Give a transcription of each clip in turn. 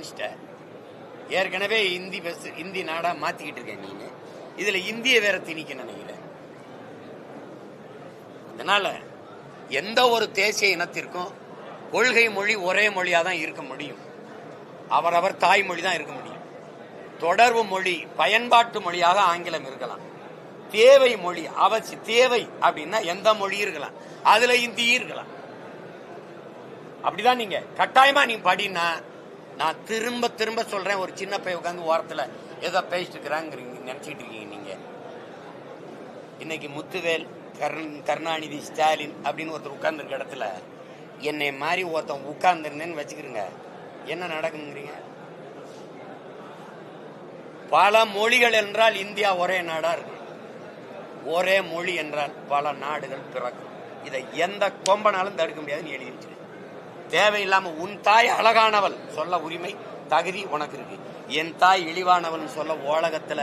வச்சுட்ட. ஏற்கனவே இந்தி நாடா மாத்திக்கிட்டு இருக்கேன் நீனு. இதுல இந்திய வேற திணிக்க நினைக்கிற. அதனால எந்த ஒரு தேசிய இனத்திற்கும் கொள்கை மொழி ஒரே மொழியா தான் இருக்க முடியும். அவரவர் தாய்மொழி தான் இருக்க முடியும். தொடர்பு மொழி பயன்பாட்டு மொழியாக ஆங்கிலம் இருக்கலாம். தேவை மொழி அவசியம் தேவை அப்படின்னா எந்த மொழி இருக்கலாம், அதுல இந்தி இருக்கலாம். அப்படிதான் நீங்க கட்டாயமா நீங்க படினா, நான் திரும்ப திரும்ப சொல்றேன், ஒரு சின்ன பையன் உட்காந்து ஓரத்துல ஏதோ பேசிட்டு இருக்கிறாங்க நினைச்சிட்டு இருக்கீங்க நீங்க. இன்னைக்கு முத்துவேல், கருணாநிதி, ஸ்டாலின் அப்படின்னு ஒருத்தர் உட்கார்ந்து இருக்க இடத்துல என்னை மாதிரி ஒருத்தன் உட்கார்ந்துருந்தேன்னு வச்சுக்கிறீங்க, என்ன நடக்குங்கிறீங்க? பல மொழிகள் என்றால் இந்தியா ஒரே நாடா இருக்கு. ஒரே மொழி என்றால் பல நாடுகள் பிறக்கும். இதை எந்த கொம்பனாலும் தடுக்க முடியாதுன்னு எழுதி வச்சு. தேவையில்லாம உன் தாய் அழகானவள் சொல்ல உரிமை தகுதி உனக்கு இருக்கு. என் தாய் இழிவானவள் சொல்ல உலகத்துல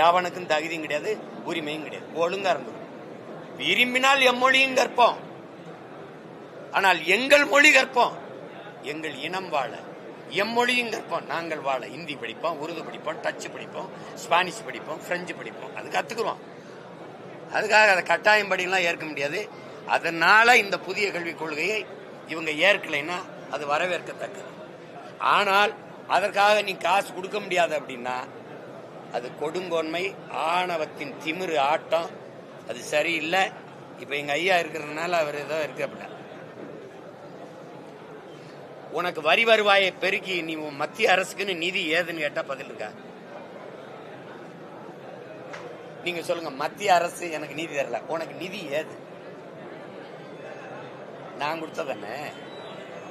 எவனுக்கும் தகுதியும் கிடையாது, உரிமையும் கிடையாது. ஒழுங்கா இருந்தது. விரும்பினால் எம்மொழியும் கற்போம், ஆனால் எங்கள் மொழி கற்போம். எங்கள் இனம் வாழ எம்மொழியும் கற்போம். நாங்கள் வாழ இந்தி படிப்போம், உருது படிப்போம், டச்சு படிப்போம், ஸ்பானிஷ் படிப்போம், பிரெஞ்சு படிப்போம். அது கத்துக்கிறோம். அதுக்காக அதை கட்டாயம் படிலாம் ஏற்க முடியாது. அதனால இந்த புதிய கல்விக் கொள்கையை இவங்க ஏற்கலைன்னா அது வரவேற்கத்தக்கது. ஆனால் அதற்காக நீ காசு கொடுக்க முடியாது அப்படின்னா அது கொடுங்கோன்மை, ஆணவத்தின் திமிரு ஆட்டம். அது சரியில்லை. இப்ப எங்க ஐயா இருக்கிறதுனால அவர் ஏதோ இருக்கு. அப்படின்னா உனக்கு வரி வருவாயை பெருக்கி நீ மத்திய அரசுக்குன்னு நிதி ஏதுன்னு கேட்டா பதில் இருக்கா? நீங்க சொல்லுங்க, மத்திய அரசு எனக்கு நிதி தரல, உனக்கு நிதி ஏது? நான் கொடுத்ததானே,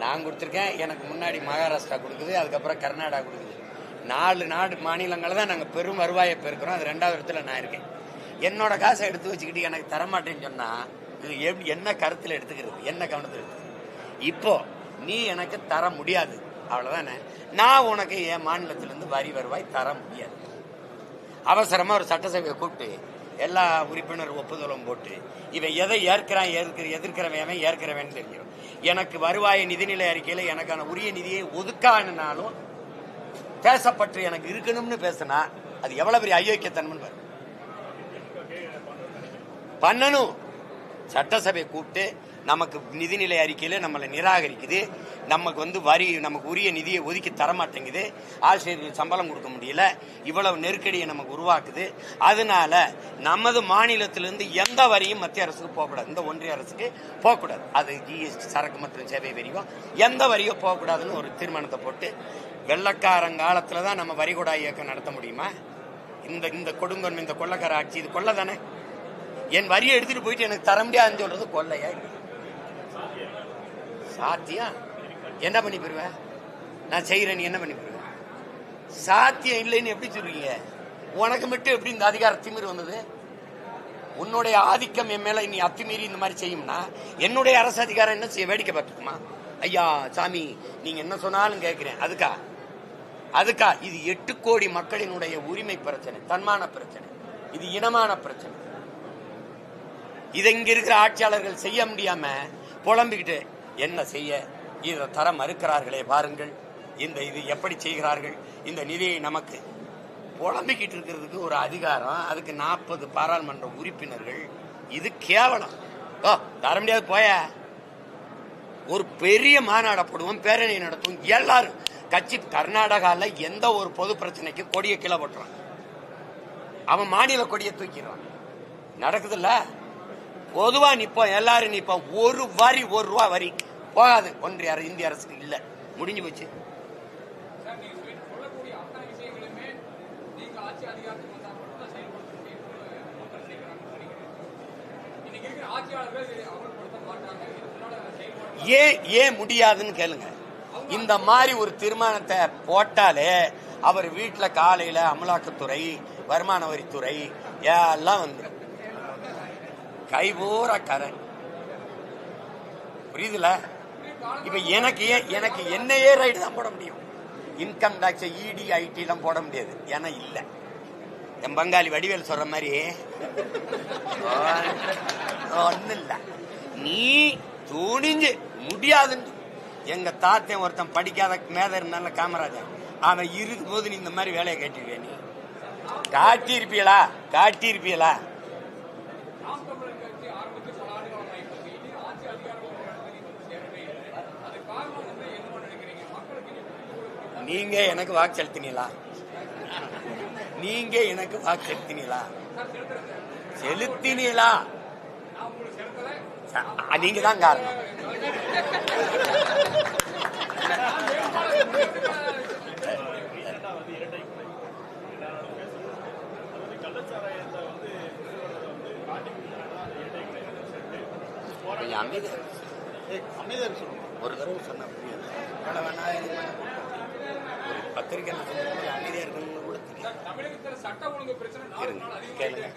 நான் கொடுத்துருக்கேன். எனக்கு முன்னாடி மகாராஷ்டிரா கொடுக்குது, அதுக்கப்புறம் கர்நாடகா கொடுக்குது. 4 மாநிலங்களை தான் நாங்கள் பெரும் வருவாயை பெருக்கிறோம். அது 2வது இடத்துல நான் இருக்கேன். என்னோட காசை எடுத்து வச்சுக்கிட்டு எனக்கு தரமாட்டேன்னு சொன்னா இது எப்படி, என்ன கருத்தில் எடுத்துக்கிறது, என்ன கவனத்தில் எடுத்துக்கிறது? இப்போ நீ எனக்கு தர முடியாது, அவ்வளவுதானே. நான் உனக்கு என் மாநிலத்திலிருந்து வரி வருவாய் தர முடியாது. அவசரமா ஒரு சட்டசபையை கூப்பிட்டு எல்லா உறுப்பினர் ஒப்புதலும் போட்டு இவன் எதை ஏற்கிறான், எதிர்க்கிறவன் ஏற்கிறவன் தெரிஞ்சிடும். எனக்கு வருவாய் நிதிநிலை அறிக்கையில எனக்கான உரிய நிதியை ஒதுக்கானாலும் பேசப்பட்டு எனக்கு இருக்கணும்னு பேசினா அது எவ்வளவு பெரிய அயோக்கியத்தன்மை பண்ணணும். சட்டசபை கூப்பிட்டு நமக்கு நிதிநிலை அறிக்கையில நம்மளை நிராகரிக்குது, நமக்கு வரி, நமக்கு உரிய நிதியை ஒதுக்கி தரமாட்டேங்குது, ஆசிரியர்களுக்கு சம்பளம் கொடுக்க முடியல, இவ்வளவு நெருக்கடியை நமக்கு உருவாக்குது. அதனால நமது மாநிலத்திலிருந்து எந்த வரியும் மத்திய அரசுக்கு போகக்கூடாது, இந்த ஒன்றிய அரசுக்கு போகக்கூடாது. அது ஜிஎஸ்டி, சரக்கு மற்றும் சேவை வரியோ எந்த வரியோ போகக்கூடாதுன்னு ஒரு தீர்மானத்தை போட்டு, வெள்ளக்காரங்காலத்துலதான் நம்ம வரிகொடா இயக்கம் நடத்த முடியுமா? இந்த கொடுங்கொன்மை, இந்த கொள்ளக்கார ஆட்சி, இது கொள்ளை தானே. என் வரியை எடுத்துட்டு போயிட்டு எனக்கு தர முடியாதுன்னு சொல்றது கொள்ளையா? சாத்தியம் என்ன பண்ணி போயிருவேன்? நான் செய்யறேன், நீ என்ன பண்ணி போயிருவேன்? சாத்தியம் இல்லைன்னு எப்படி சொல்றீங்க? உனக்கு மட்டும் எப்படி இந்த அதிகார திமிரு வந்தது? உன்னுடைய ஆதிக்கம் என் மேல நீ அத்துமீறி இந்த மாதிரி செய்யும்னா என்னுடைய அரசு அதிகாரம் என்ன செய்ய, வேடிக்கை பார்த்துக்குமா? ஐயா சாமி நீங்க என்ன சொன்னாலும் கேட்கிறேன். அதுக்கா இது 8 கோடி மக்களினுடைய உரிமை பிரச்சனை, தன்மான பிரச்சனை, இது இனமான பிரச்சனை. இதை இங்க இருக்கிற ஆட்சியாளர்கள் செய்ய முடியாம புலம்பிக்கிட்டு என்ன செய்ய, இதை தர மறுக்கிறார்களே பாருங்கள், இது எப்படி செய்கிறார்கள், இந்த நிதியை நமக்கு புலம்பிக்கிட்டு இருக்கிறதுக்கு ஒரு அதிகாரம், அதுக்கு 40 பாராளுமன்ற உறுப்பினர்கள். இது கேவலம். தர முடியாது போய. ஒரு பெரிய மாநாட போடுவோம், பேரணி நடத்தும், எல்லாரும் கட்சி. கர்நாடகால எந்த ஒரு பொது பிரச்சனைக்கு கொடியை கீழே போட்டுறான், அவன் மாநில கொடியை தூக்கிடுறான். நடக்குதுல்ல? பொதுவா நிப்போம், எல்லாரும் நிப்போம். ஒரு வரி, ₹1 வரி போகாது ஒன்றிய இந்திய அரசுக்கு. இல்ல, முடிஞ்சு போச்சு. ஏன் முடியாதுன்னு கேளுங்க. இந்த மாதிரி ஒரு தீர்மானத்தை போட்டாலே அவர் வீட்டுல காலையில அமலாக்கத்துறை, வருமான வரித்துறை எல்லாம் வந்துடும். கைபூர கரண். புரியுதுல? இப்ப எனக்கு என்னையே ரைடு தான் போட முடியும். இன்கம் டாக்ஸ், இடி, ஐடி எல்லாம் போட முடியாது. ஏன்னா இல்ல. என் பங்காளி வடிவேல் சொல்ற மாதிரி ஒண்ணு இல்ல. நீ துணிஞ்சு முடியாதுன்னு எங்க தாத்தன் ஒருத்தன் படிக்காத மேத இருந்தால காமராஜன், அவன் இருக்கும் போது நீ இந்த மாதிரி வேலையை காட்டிருவிய? நீ காட்டியிருப்பீங்களா? நீங்க எனக்கு வாக்கு செலுத்தினீங்களா? நீங்க தான் காரணம். ஒரு தடவை சொன்ன பத்திரிகை அமைதியா இருக்கணும் கூட கேளுங்க.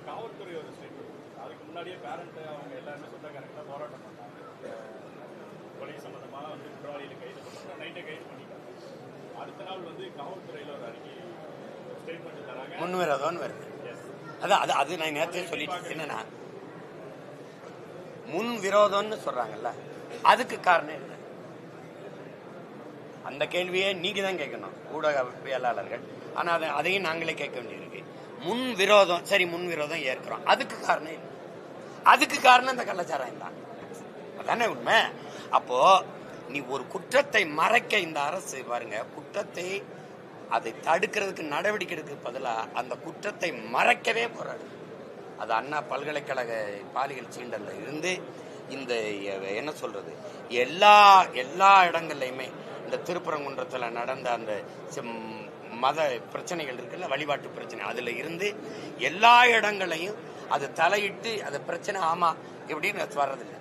காவல்துறை ஒரு ஸ்டேட்மெண்ட், அதுக்கு முன்னாடியே பேரண்ட் அவங்க எல்லாருமே சொந்தக்காரங்க போராட்டம் பண்ணாங்க. கொலை சம்பந்தமாக குற்றவாளிகளை கைது பண்ணாங்க, நைட்டே கைது பண்ணிட்டாங்க. அடுத்த நாள் காவல்துறையில் ஒரு அறிக்கை ஸ்டேட்மெண்ட் தராங்க, முன்விரோதம் வருது. அது நான் நேரத்தையும் சொல்லிட்டு என்னன்னா, முன் விரோதம்னு சொல்றாங்கல்ல, அதுக்கு காரணம் என்ன? அந்த கேள்வியை நீங்க தான் கேட்கணும், ஊடகவியலாளர்கள். ஆனா அதையும் நாங்களே கேட்க வேண்டியிருக்கு. முன் விரோதம், சரி, முன் விரோதம் ஏற்கிறோம், அதுக்கு காரணம் என்ன? அதுக்கு காரணம் இந்த கள்ளச்சாராயம் தான். அதானே உண்மை. அப்போ நீ ஒரு குற்றத்தை மறைக்க இந்த அரசு பாருங்க, குற்றத்தை அதை தடுக்கிறதுக்கு நடவடிக்கை எடுக்க பதிலாக அந்த குற்றத்தை மறைக்கவே போராடு. அது அண்ணா பல்கலைக்கழக பாலியல் சீண்டல்ல இருந்து இந்த என்ன சொல்றது, எல்லா இடங்கள்லையுமே, இந்த திருப்பரங்குன்றத்தில் நடந்த அந்த மத பிரச்சனைகள் இருக்குல்ல, வழிபாட்டு பிரச்சனை, அதுல இருந்து எல்லா இடங்களையும் அது தலையிட்டு அது பிரச்சனை ஆமா எப்படின்னு வர்றதில்லை.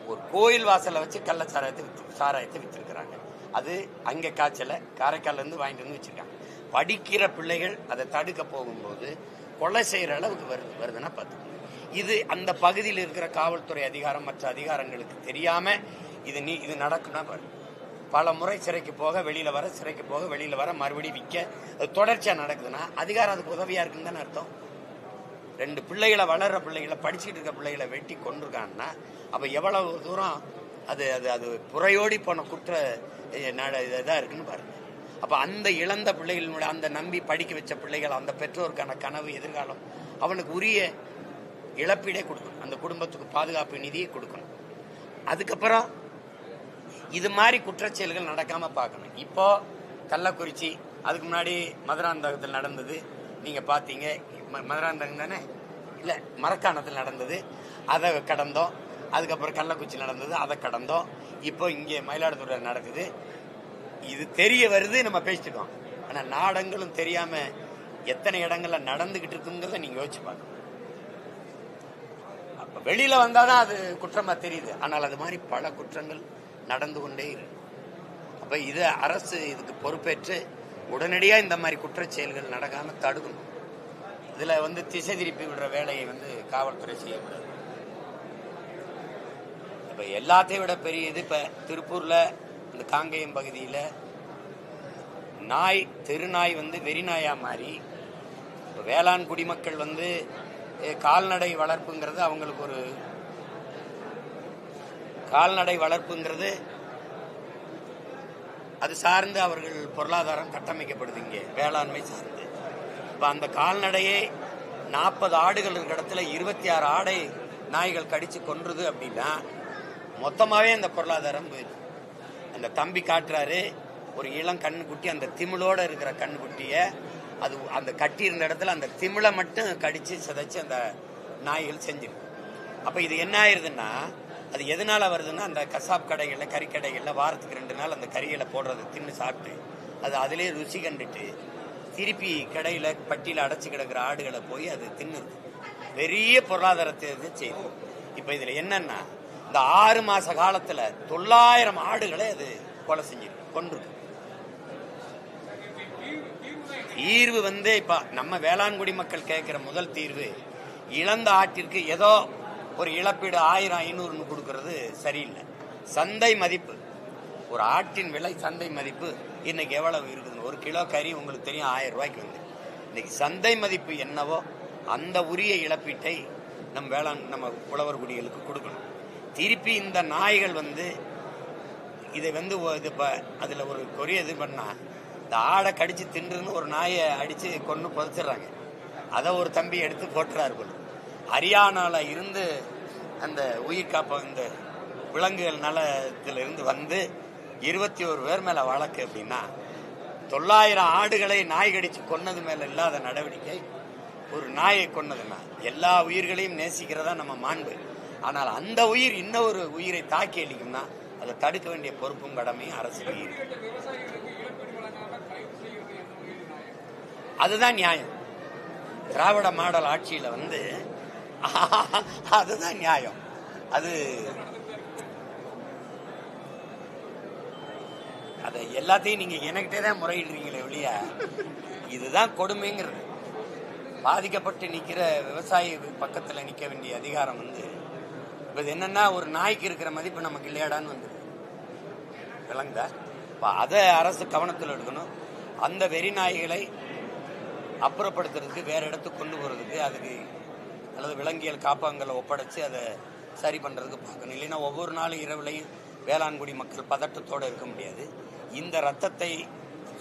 ஒரு கோயில் வாசலை வச்சு சாராயத்தை வித்திருக்கிறாங்க. அது அங்கே காய்ச்சல காரைக்கால்ல இருந்து வாங்கிட்டு வந்து வச்சிருக்காங்க. படிக்கிற பிள்ளைகள் அதை தடுக்க போகும்போது கொலை செய்யற அளவுக்கு வருதுன்னா பார்த்து, இது அந்த பகுதியில் இருக்கிற காவல்துறை அதிகாரம் மற்ற அதிகாரங்களுக்கு தெரியாம இது நடக்கும்னா பாரு. பல முறை சிறைக்கு போக வெளியில வர, சிறைக்கு போக வெளியில வர, மறுபடியும் விற்க, அது தொடர்ச்சியா நடக்குதுன்னா அதிகாரம் அதுக்கு உதவியா இருக்குன்னு தானே அர்த்தம். 2 பிள்ளைகளை, வளர்ற பிள்ளைகளை, படிச்சுட்டு இருக்க பிள்ளைகளை வெட்டி கொண்டிருக்காங்கன்னா அப்ப எவ்வளவு தூரம் அது அது அது புறையோடி போன குற்ற இதா இருக்குன்னு பாருங்க. அப்ப அந்த இழந்த பிள்ளைகளுடைய, அந்த நம்பி படிக்க வச்ச பிள்ளைகள், அந்த பெற்றோருக்கான கனவு, எதிர்காலம், அவனுக்கு உரிய இழப்பீடே கொடுக்கணும், அந்த குடும்பத்துக்கு பாதுகாப்பு நிதியை கொடுக்கணும். அதுக்கப்புறம் இது மாதிரி குற்றச்செயல்கள் நடக்காம பார்க்கணும். இப்போ கள்ளக்குறிச்சி, அதுக்கு முன்னாடி மதுராந்தகத்தில் நடந்தது, நீங்க பாத்தீங்க. மதுராந்தகம் தானே, இல்ல மரக்காணத்தில் நடந்தது, அதை கடந்தோம். அதுக்கப்புறம் கள்ளக்குறிச்சி நடந்தது, அதை கடந்தோம். இப்போ இங்கே மயிலாடுதுறை நடக்குது. இது தெரிய வருது, நம்ம பேசிட்டுக்கோம். ஆனா நாடங்களும் தெரியாம எத்தனை இடங்கள்ல நடந்துகிட்டு இருக்குங்கிறத நீங்க யோசிச்சு பார்க்கணும். அப்ப வெளியில வந்தாதான் அது குற்றமா தெரியுது. ஆனால் அது மாதிரி பல குற்றங்கள் நடந்து கொண்டே இருக்கு. அப்ப இது அரசு இதுக்கு பொறுப்பேற்று உடனடியா இந்த மாதிரி குற்றச் செயல்கள் நடக்காம தடுக்கணும். இதுல திசை திருப்பி விடுற வேலையை காவல்துறை செய்யக்கூடாது. இப்ப எல்லாத்தையும் விட பெரிய இது, இப்ப திருப்பூர்ல இந்த காங்கேயம் பகுதியில தெருநாய் வெறிநாயா மாறி, இப்ப வேளாண் குடிமக்கள் கால்நடை வளர்ப்புங்கிறது அவங்களுக்கு ஒரு கால்நடை வளர்ப்புங்கிறது அது சார்ந்து அவர்கள் பொருளாதாரம் கட்டமைக்கப்படுது. இங்கே வேளாண்மை சார்ந்து இப்ப அந்த கால்நடையே 40 ஆடுகள் இருக்கிற இடத்துல 26 ஆடை நாய்கள் கடிச்சு கொன்றுது அப்படின்னா மொத்தமாவே அந்த பொருளாதாரம் போயிடுது. அந்த தம்பி காட்டுறாரு, ஒரு இளம் கண்ணுக்குட்டி, அந்த திமிழோட இருக்கிற கண்ணுக்குட்டிய அது அந்த கட்டி இருந்த இடத்துல அந்த திமிழை மட்டும் கடிச்சு சிதைச்சு அந்த நாய்கள் செஞ்சிருக்கு. அப்ப இது என்ன ஆயிருதுன்னா, அது எதனால வருதுன்னா, அந்த கசாப் கடைகள்ல, கறிக்கடைகள்ல வாரத்துக்கு 2 நாள் அந்த கறிகளை போடுறது தின்னு சாப்பிட்டு அது அதிலே ருசி கண்டுட்டு திருப்பி கடையில பட்டியல அடைச்சு கிடக்கிற ஆடுகளை போய் அது தின்னுது. பெரிய பொருளாதாரத்தை செய்யுது. இப்ப இதுல என்னன்னா, இந்த 6 மாச காலத்துல 900 ஆடுகளை அது கொலை செஞ்சிருக்கு, கொன்றுது. தீர்வு இப்ப நம்ம வேளாண்குடி மக்கள் கேட்கிற முதல் தீர்வு, இழந்த ஆட்டிற்கு ஏதோ ஒரு இழப்பீடு 1000 500 கொடுக்கறது சரியில்லை. சந்தை மதிப்பு, ஒரு ஆட்டின் விலை சந்தை மதிப்பு இன்னைக்கு எவ்வளவு இருக்குது? 1 கிலோ கறி உங்களுக்கு தெரியும் 1000 ரூபாய்க்கு இன்னைக்கு சந்தை மதிப்பு என்னவோ அந்த உரிய இழப்பீட்டை நம்ம உழவர் குடிகளுக்கு கொடுக்கணும். திருப்பி இந்த நாய்கள் வந்து இதை வந்து இது அதில் ஒரு கொரிய இது பண்ணா இந்த ஆடை கடிச்சு தின்றுன்னு ஒரு நாயை அடித்து கொண்டு புதைச்சிடுறாங்க. அதை ஒரு தம்பி எடுத்து போட்டுறாரு போல. ஹரியானாவில் இருந்து அந்த உயிர் காப்ப இந்த விலங்குகள் நலத்திலிருந்து வந்து 21 பேர் மேலே வழக்கு அப்படின்னா 900 ஆடுகளை நாய் கடிச்சு கொன்னது மேலே இல்லாத நடவடிக்கை ஒரு நாயை கொன்னதுன்னா எல்லா உயிர்களையும் நேசிக்கிறதா நம்ம மாண்பு. ஆனால் அந்த உயிர் இன்னொரு உயிரை தாக்கி அளிக்கும்னா அதை தடுக்க வேண்டிய பொறுப்பும் கடமையும் அரசுக்கு இருக்கு. அதுதான் நியாயம். திராவிட மாடல் ஆட்சியில வந்து அதுதான் நியாயம். அது அதை எல்லாத்தையும் நீங்க எனக்கிட்டே தான் முறையிடுறீங்களே ஒழிய இதுதான் கொடுமைங்கிறது. பாதிக்கப்பட்டு நிக்கிற விவசாயி பக்கத்துல நிக்க வேண்டிய அதிகாரம் வந்து இப்ப என்னன்னா ஒரு நாய்க்கு இருக்கிற மதிப்பு நமக்கு இல்லையாடான்னு வந்து விளங்குதா? அதை அரசு கவனத்தில் எடுக்கணும். அந்த வெறி நாய்களை அப்புறப்படுத்துறதுக்கு வேற இடத்துக்கு கொண்டு போறதுக்கு அதுக்கு அல்லது விலங்கியல் காப்பகங்களை ஒப்படைச்சு அதை சரி பண்றதுக்கு பார்க்கணும். இல்லைன்னா ஒவ்வொரு நாளும் இரவுலையும் வேளாண்குடி மக்கள் பதட்டத்தோடு இருக்க முடியாது. இந்த ரத்தத்தை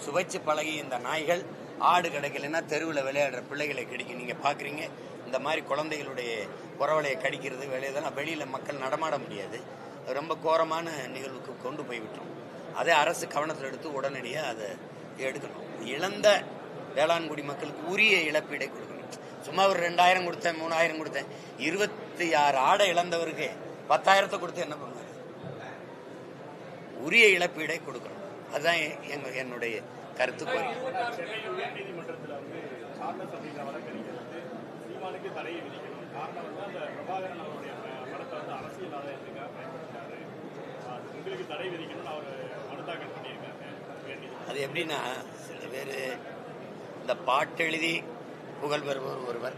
சுவைச்சு பழகி இந்த நாய்கள் ஆடு கிடைக்கலன்னா தெருவில் விளையாடுற பிள்ளைகளை கடிக்கும். நீங்க பாக்குறீங்க இந்த மாதிரி குழந்தைகளுடைய குறவலையை கடிக்கிறது இதெல்லாம் வெளியில மக்கள் நடமாட முடியாது. ரொம்ப கோரமான நிகழ்வுக்கு கொண்டு போய் விட்டோம். அதை அரசு கவனத்தில் எடுத்து உடனடியாக அதை எடுக்கணும். இழந்த வேளாண்குடி மக்களுக்கு உரிய இழப்பீடை கொடுக்கணும். சும்மா ஒரு 2000 கொடுத்தேன் 3000 கொடுத்தேன் 26 ஆடை இழந்தவருக்கு 10,000 கொடுத்து என்ன பண்ணுவாங்க? உரிய இழப்பீடை கொடுக்கணும். அதுதான் என்னுடைய கருத்து. நீதிமன்றத்தில் வந்து சார்லஸ் அப்படிங்கிற வழக்கறிஞர் வந்து சீமானுக்கு தடையை விதிக்கணும். காரணம் வந்து அந்த பிரபாகரன் அவருடைய படத்தை வந்து அரசியல் ஆதாயத்துக்காக பயன்படுத்தினாரு. உங்களுக்கு தடை விதிக்கணும்னு அவர் மனு தாக்கல் பண்ணியிருக்காங்க. அது எப்படின்னா சில பேர் இந்த பாட்டு எழுதி புகழ் பெறுபவர் ஒருவர்,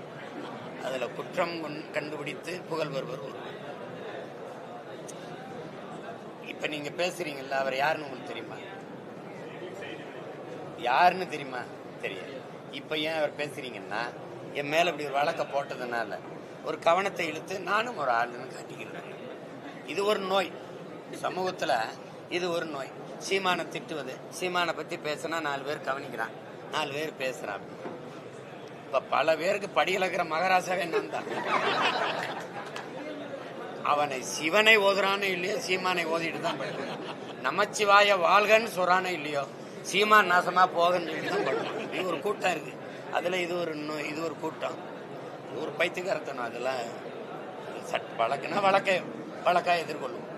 அதுல குற்றம் கண்டுபிடித்து புகழ் பெறுபவர் ஒருவர். இப்ப நீங்க பேசுறீங்கல்ல, அவர் யாருன்னு உங்களுக்கு தெரியுமா? யாருன்னு தெரியுமா? தெரியாது. இப்ப ஏன் அவர் பேசுறீங்கன்னா என் மேல இப்படி ஒரு வழக்க போட்டதுனால ஒரு கவனத்தை இழுத்து நானும் ஒரு ஆளுன்னு காட்டிக்கிறேன். இது ஒரு நோய் சமூகத்துல, இது ஒரு நோய். சீமானை திட்டுவது, சீமானை பத்தி பேசினா 4 பேர் கவனிக்கிறான், 4 பேர் பேசுறான். இப்ப பல பேருக்கு படியிலக்கிற மகாராஜாவே நான் தான். அவனை சிவனை ஓதுறானோ இல்லையோ சீமானை ஓதிட்டு தான் படிக்கிறான். நமச்சிவாய வாழ்கன்னு சொல்றானோ இல்லையோ சீமான் நாசமா போகன்னு சொல்லி தான் படிக்கிறான். இது ஒரு கூட்டம் இருக்கு. அதுல இது ஒரு கூட்டம், ஒரு பைத்தியக்காரத்தனம். அதெல்லாம் வழக்குனா வழக்கா எதிர்கொள்ளும்.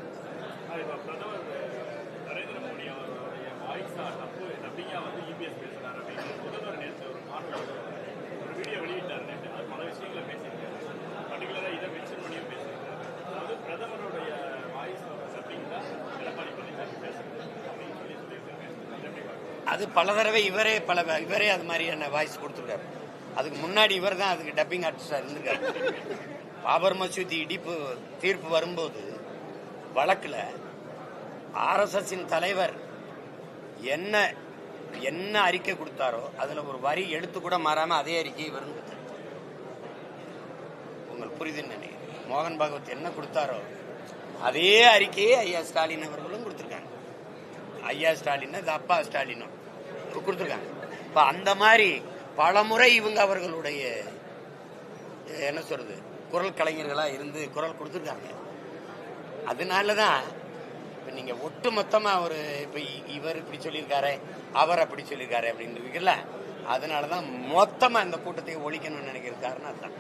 அது பல தடவை இவரே அது மாதிரியான வாய்ஸ் கொடுத்துருக்காரு. அதுக்கு முன்னாடி இவர் தான் அதுக்கு டப்பிங் ஆர்டிஸ்டா இருந்திருக்காரு. பாபர் மசூதி இடிப்பு தீர்ப்பு வரும்போது வழக்குல ஆர்எஸ்எஸ் தலைவர் என்ன அறிக்கை கொடுத்தாரோ அதுல ஒரு வரி எழுத்து கூட மாறாம அதே அறிக்கை இவர் கொடுத்தார். உங்களுக்கு புரியுதுன்னு நினைக்கிறேன். மோகன் பாகவத் என்ன கொடுத்தாரோ அதே அறிக்கையை ஐயா ஸ்டாலின் அவர்களும் கொடுத்திருக்காங்க. ஐயா ஸ்டாலின் அப்பா ஸ்டாலினும் கொடுத்திருக்காங்க. இப்ப அந்த மாதிரி பல முறை இவங்க அவர்களுடைய என்ன சொல்றது குரல் கலைஞர்களா இருந்து குரல் கொடுத்திருக்காங்க. அதனாலதான் இப்ப நீங்க ஒட்டு மொத்தமா ஒரு இப்ப இவர் இப்படி சொல்லியிருக்காரு, அவர் அப்படி சொல்லியிருக்காரு அப்படின்னு. அதனாலதான் மொத்தமா இந்த கூட்டத்தை ஒழிக்கணும்னு நினைக்கிற காரணம் அதுதான்.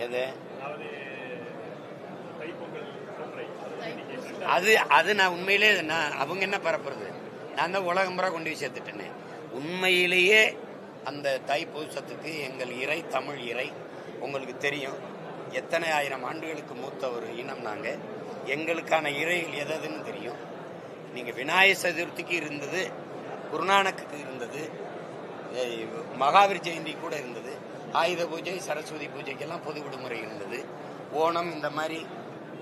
எது அது நான் உண்மையிலே அவங்க என்ன பரப்புறது, நான் தான் உலகம் முறை கொண்டு போய் சேர்த்துட்டேனே. உண்மையிலேயே அந்த தைப்பூசத்துக்கு எங்கள் இறை தமிழ் இறை உங்களுக்கு தெரியும். எத்தனை ஆயிரம் ஆண்டுகளுக்கு மூத்த ஒரு இனம் நாங்க. எங்களுக்கான இறைகள் எதுன்னு தெரியும். நீங்க விநாயகர் சதுர்த்திக்கு இருந்தது, குருநானக்கு இருந்தது, மகாவீர் ஜெயந்தி கூட இருந்தது, ஆயுத பூஜை சரஸ்வதி பூஜைக்கெல்லாம் பொது விடுமுறை இருந்தது. ஓணம் இந்த மாதிரி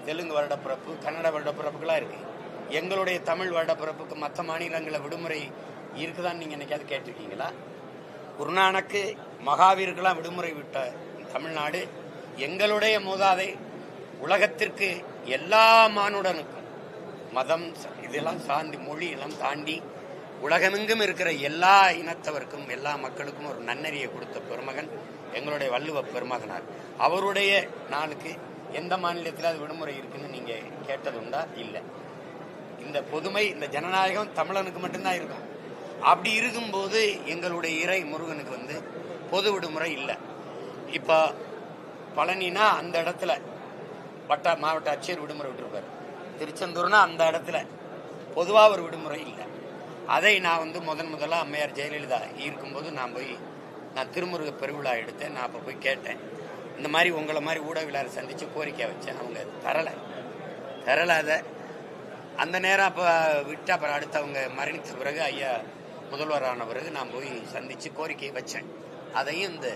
தெலுங்கு வருடப்பிறப்பு கன்னட வருடப்பிறப்புகளாக இருக்கு. எங்களுடைய தமிழ் வருடப்பிறப்புக்கு மற்ற மாநிலங்களில் விடுமுறை இருக்குதான்னு நீங்க என்னைக்காவது கேட்டிருக்கீங்களா? குருநானக்கு மகாவீர்களாம் விடுமுறை விட்ட தமிழ்நாடு எங்களுடைய மூதாதை உலகத்திற்கு எல்லா மானுடனுக்கும் மதம் இதெல்லாம் சார்ந்து மொழி எல்லாம் தாண்டி உலகமெங்கும் இருக்கிற எல்லா இனத்தவருக்கும் எல்லா மக்களுக்கும் ஒரு நன்னறியை கொடுத்த பெருமகன் எங்களுடைய வள்ளுவ பெருமகனார். அவருடைய நாளுக்கு எந்த மாநிலத்தில் அது விடுமுறை இருக்குன்னு நீங்க கேட்டது உண்டா? இல்லை. இந்த பொதுமை இந்த ஜனநாயகம் தமிழனுக்கு மட்டும்தான் இருக்கும். அப்படி இருக்கும்போது எங்களுடைய இறை முருகனுக்கு பொது விடுமுறை இல்லை. இப்போ பழனினா அந்த இடத்துல மாவட்ட ஆட்சியர் விடுமுறை விட்டுருப்பார். திருச்செந்தூர்னா அந்த இடத்துல பொதுவாக ஒரு விடுமுறை இல்லை. அதை நான் முதலாக அம்மையார் ஜெயலலிதா இருக்கும்போது நான் திருமுருக பெருவிழா எடுத்தேன். நான் அப்போ போய் கேட்டேன், இந்த மாதிரி உங்களை மாதிரி ஊடகவியலாளர் சந்தித்து கோரிக்கை வச்சேன். அவங்க தரலை அதை அந்த நேரம் அப்போ விட்டு அப்புறம் அடுத்து அவங்க மரணித்த பிறகு ஐயா முதல்வரான பிறகு நான் போய் சந்தித்து கோரிக்கை வச்சேன். அதையும் இந்த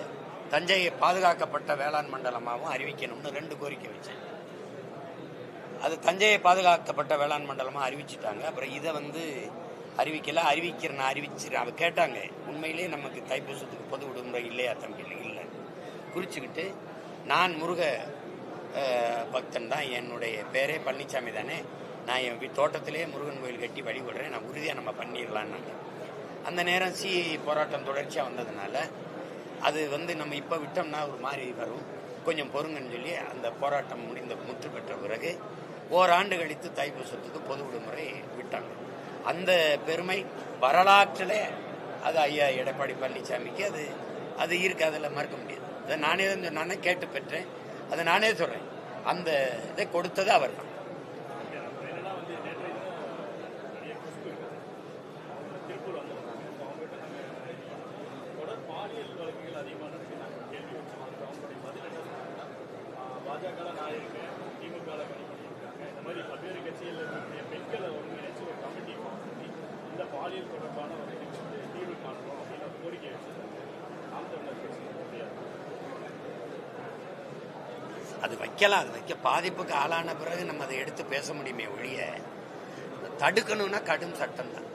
தஞ்சையை பாதுகாக்கப்பட்ட வேளாண் மண்டலமாகவும் அறிவிக்கணும்னு 2 கோரிக்கை வச்சேன். அது தஞ்சையை பாதுகாக்கப்பட்ட வேளாண் மண்டலமாக அறிவிச்சிட்டாங்க. அப்புறம் இதை அறிவிக்கல, அறிவிச்சிருக்கேன். அவ கேட்டாங்க, உண்மையிலே நமக்கு தைப்பூசத்துக்கு பொது விடுமுறை இல்லையா தம்பி? இல்லை குறிச்சுக்கிட்டு, நான் முருக பக்தன் தான், என்னுடைய பேரே பழனிசாமி தானே, நான் என் தோட்டத்திலே முருகன் கோயில் கட்டி வழிபடுறேன், நான் உறுதியாக நம்ம பண்ணிடலான்னாங்க. அந்த நேரம் போராட்டம் தொடர்ச்சியாக வந்ததுனால அது நம்ம இப்போ விட்டோம்னா ஒரு மாதிரி வரும், கொஞ்சம் பொறுங்கன்னு சொல்லி அந்த போராட்டம் முற்று பெற்ற பிறகு ஓராண்டு கழித்து தைப்பூசத்துக்கு பொது விடுமுறை விட்டாங்க. அந்த பெருமை வரலாற்றில் அது ஐயா எடப்பாடி பழனிசாமிக்கு அது இருக்கு, அதில் மறுக்க முடியாது. அதை நானே கேட்டு பெற்றேன், அதை நானே சொல்கிறேன். அந்த இதை கொடுத்தது அவர் தான். அது வைக்கலாம், அது வைக்க பாதிப்புக்கு ஆளான பிறகு நம்ம அதை எடுத்து பேச முடியுமே ஒழிய தடுக்கணும்னா கடும் சட்டம் தான்.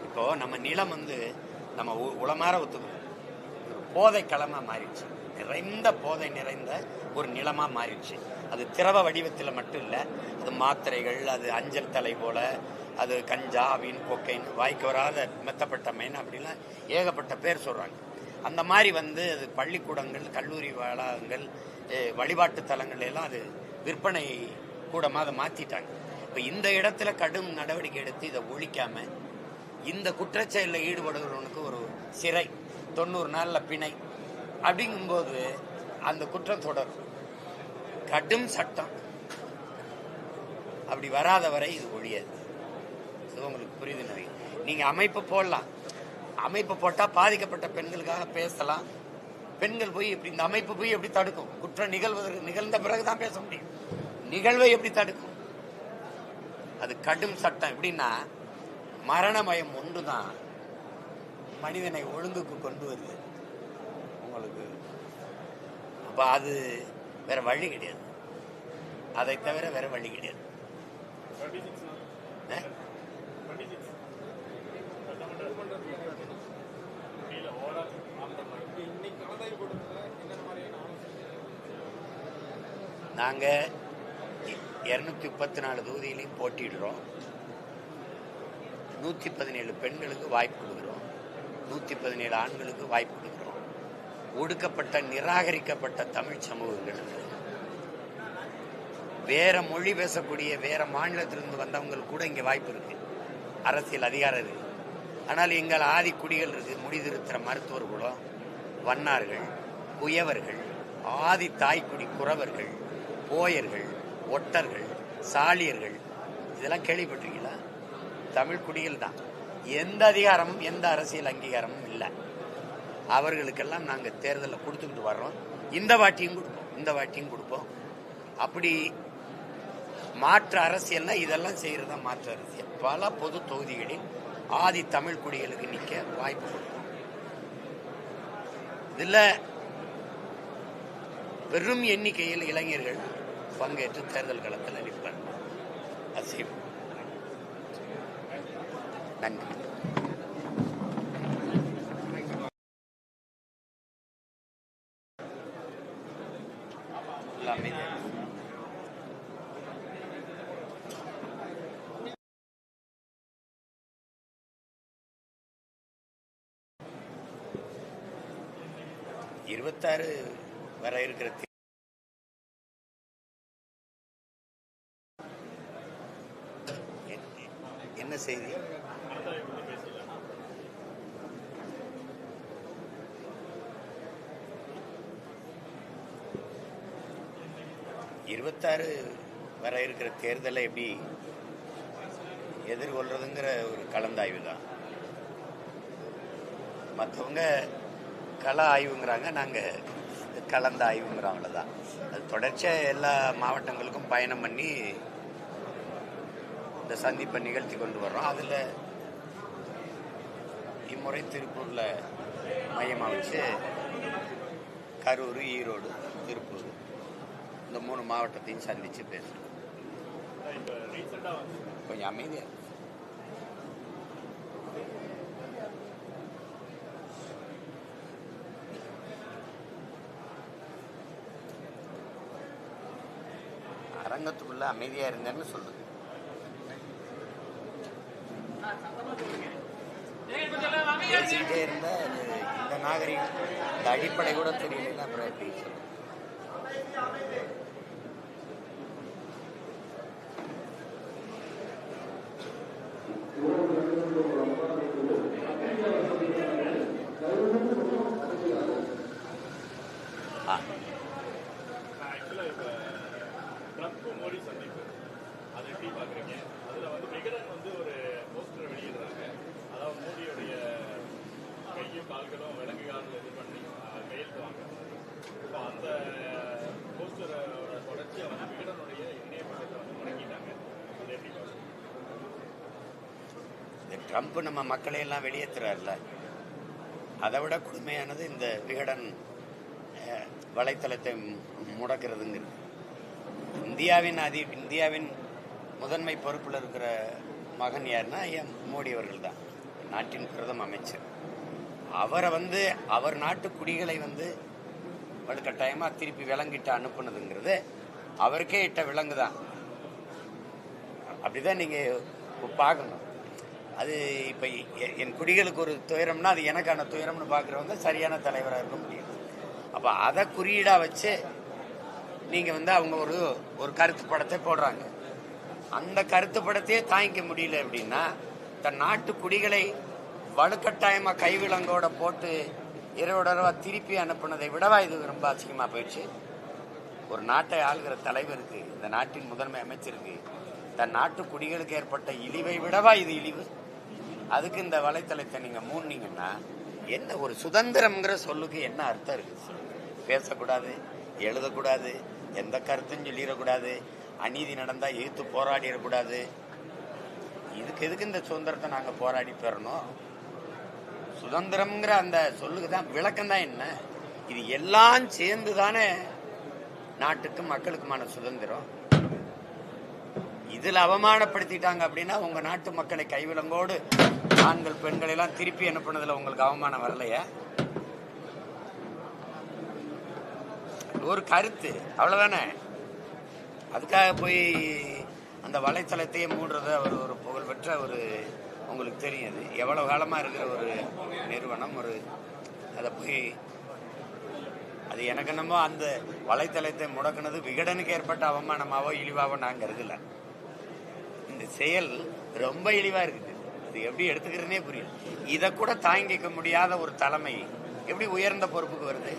இப்போ நம்ம நிலம் நம்ம உளமாற ஒத்துக்கணும், போதை களமா மாறிடுச்சு, போதை நிறைந்த ஒரு நிலமா மாறிடுச்சு. அது திரவ வடிவத்தில் மட்டும் இல்லை, அது மாத்திரைகள், அது அஞ்சல் தலை போல, அது கஞ்சா, அவின், கொக்கைன், வாய்க்கு வராத மெத்தப்பட்ட மைன் அப்படிலாம் ஏகப்பட்ட பேர் சொல்றாங்க. அந்த மாதிரி அது பள்ளிக்கூடங்கள், கல்லூரி வளாகங்கள், வழிபாட்டு தலங்கள் எல்லாம் அது விற்பனை கூடமாக அதை மாத்திட்டாங்க. இப்போ இந்த இடத்துல கடும் நடவடிக்கை எடுத்து இதை ஒழிக்காம இந்த குற்றச்செயலில் ஈடுபடுகிறவனுக்கு ஒரு சிறை 90 நாளில் பிணை அப்படிங்கும்போது அந்த குற்றம் தொடரும். கடும் சட்டம் அப்படி வராத வரை இது ஒழியாது. உங்களுக்கு புரியுது? நீங்க அமைப்பு போடலாம், அமைப்பு போட்டா பாதிக்கப்பட்ட பெண்களுக்காக பேசலாம். பெண்கள் போய் இந்த அமைப்பு போய் எப்படி தடுக்கும்? குற்றம் நிகழ்ந்த பிறகுதான் பேச முடியும். நிகழ்வை எப்படி தடுக்கும்? அது கடும் சட்டம். எப்படின்னா மரணமயம் ஒன்றுதான் மனிதனை ஒழுங்குக்கு கொண்டு வருது உங்களுக்கு. அப்ப அது வேற வழி கிடையாது, அதை தவிர வேற வழி கிடையாது. நாங்க 234 தொகுதியிலையும் போட்டிடுறோம். 117 பெண்களுக்கு வாய்ப்பு கொடுக்குறோம், 117 ஆண்களுக்கு வாய்ப்பு கொடுக்குறோம். ஒடுக்கப்பட்ட நிராகரிக்கப்பட்ட தமிழ் சமூகங்களுக்கு, வேற மொழி பேசக்கூடிய வேற மாநிலத்திலிருந்து வந்தவங்களுக்கு கூட இங்க வாய்ப்பு இருக்கு, அரசியல் அதிகாரம் இருக்கு. ஆனால் எங்கள் ஆதி குடிகள் இருக்கு, முடிதிருத்துற மருத்துவர்களும், வண்ணார்கள், குயவர்கள், ஆதி தாய்க்குடி குறவர்கள், போயர்கள், ஒட்டர்கள், சாலியர்கள், இதெல்லாம் கேள்விப்பட்டிருக்கீங்களா? தமிழ் குடிகள் தான். எந்த அதிகாரமும் எந்த அரசியல் அங்கீகாரமும் இல்லை. அவர்களுக்கெல்லாம் நாங்கள் தேர்தலில் கொடுத்துக்கிட்டு வர்றோம். இந்த வாட்டியும் கொடுப்போம். அப்படி மாற்று அரசியல்னா இதெல்லாம் செய்யறதா மாற்று அரசியல். பல பொது தொகுதிகளில் ஆதி தமிழ் குடிகளுக்கு நிற்க வாய்ப்பு கொடுப்போம். இதுல பெரும் எண்ணிக்கையில் இளைஞர்கள் பங்கேற்று தேர்தல் களத்தில் நிற்பார். நன்றி. 26 வர இருக்கிற என்ன செய்தி? இருபத்தாறு வர இருக்கிற தேர்தலை எப்படி எதிர்கொள்றதுங்கிற ஒரு கலந்தாய்வு தான். மற்றவங்க கள ஆய்வுங்கிறாங்க, நாங்கள் கலந்த ஆய்வுங்கிறோம், அவ்வளோதான். அது தொடர்ச்சியாக எல்லா மாவட்டங்களுக்கும் பயணம் பண்ணி இந்த சந்திப்பை நிகழ்த்தி கொண்டு வர்றோம். அதில் இம்முறை திருப்பூரில் மையமாக வச்சு கரூர், ஈரோடு, திருப்பூர் இந்த 3 மாவட்டத்தையும் சந்தித்து பேசுகிறோம். கொஞ்சம் அமைதியாக அரங்கத்துக்குள்ள அமைதியா இருந்தேன்னு சொல்லுங்க. பேசிக்கிட்டே இருந்தா இந்த நாகரிகம், இந்த அடிப்படை கூட தெரியலன்னா அப்புறம் எப்படி சொல்லுங்க? மோடி சந்திப்பு அதை எப்படி பாக்குறீங்க? அதுல வந்து விகடன் வந்து ஒரு போஸ்டர் வெளியிடுறாங்க. அதாவது மோடியுடைய கையும் கால்களும் விலங்கு காலில் இது பண்ணி கையெழுத்து வாங்குறாங்க. இப்போ அந்த போஸ்டரோட தொடர்ச்சியை வந்து விகடனுடைய இணையபக்கத்தை வந்து முடக்கிட்டாங்க. அதை எப்படி பாக்குறீங்க? இந்த ட்ரம்ப் நம்ம மக்களை எல்லாம் வெளியேற்றுறாருல, அதை விட கொடுமையானது இந்த விகடன் வலைத்தளத்தை முடக்கிறதுங்கிறது. இந்தியாவின் முதன்மை பொறுப்பில் இருக்கிற மகன் யாருன்னா மோடி அவர்கள் தான், நாட்டின் பிரதம அமைச்சர். அவரை வந்து அவர் நாட்டு குடிகளை வந்து வலுக்கட்டாயமாக திருப்பி விலங்கிட்டு அனுப்புனதுங்கிறது அவருக்கே இட்ட விலங்கு தான். அப்படிதான் நீங்க பார்க்கணும். அது இப்ப என் குடிகளுக்கு ஒரு துயரம்னா அது எனக்கான துயரம்னு பார்க்குறவங்க சரியான தலைவராக இருக்க முடியும். அப்ப அதை குறியீடா வச்சு நீங்க வந்து அவங்க ஒரு கருத்து படத்தை போடுறாங்க. அந்த கருத்து படத்தையே தாங்கிக்க முடியல அப்படின்னா தன் நாட்டு குடிகளை வலுக்கட்டாயமா கைவிலங்கோட போட்டு இரவுடரவா திருப்பி அனுப்புனதை விடவா இது ரொம்ப அசிங்கமா போயிடுச்சு. ஒரு நாட்டை ஆளுகிற தலைவருக்கு, இந்த நாட்டின் முதன்மை அமைச்சருக்கு தன் நாட்டு குடிகளுக்கு ஏற்பட்ட இழிவை விடவா இது இழிவு? அதுக்கு இந்த வலைத்தளத்தை நீங்க மூடினீங்கன்னா என்ன ஒரு சுதந்திரம்ங்கிற சொல்லுக்கு என்ன அர்த்தம் இருக்கு? பேசக்கூடாது, எழுதக்கூடாது, எந்த கருத்தும் சொல்லிடக்கூடாது, அநீதி நடந்தா எதிர்த்து போராடிடக்கூடாது. இதுக்கு எதுக்கு இந்த சுதந்திரத்தை நாங்க போராடி பெறணும்? சுதந்திரம்ங்கிற அந்த சொல்லுக்கு தான் விளக்கம் தான் என்ன? இது எல்லாம் சேர்ந்து தானே நாட்டுக்கும் மக்களுக்குமான சுதந்திரம். இதுல அவமானப்படுத்திட்டாங்க அப்படின்னா உங்க நாட்டு மக்களை கைவிலங்கோடு ஆண்கள் பெண்கள் எல்லாம் திருப்பி அனுப்புனதுல உங்களுக்கு அவமானம் வரலையா? ஒரு கருத்து அவ்வளவுதானே. அதுக்காக போய் அந்த வலைத்தளத்தையே மூடுறது அவர் ஒரு புகழ்பெற்ற ஒரு, உங்களுக்கு தெரியுது எவ்வளவு காலமா இருக்கிற ஒரு நிறுவனம், ஒரு அதை போய் அது எனக்கு என்னமோ அந்த வலைத்தளத்தை முடக்கினது விகடனுக்கு ஏற்பட்ட அவமானமாவோ இழிவாவோ நான் கருதல. இந்த செயல் ரொம்ப இழிவா இருக்குது. இது எப்படி எடுத்துக்கிறதுனே புரியல. இதை கூட தாங்கிக்க முடியாத ஒரு தலைமை எப்படி உயர்ந்த பொறுப்புக்கு வருது?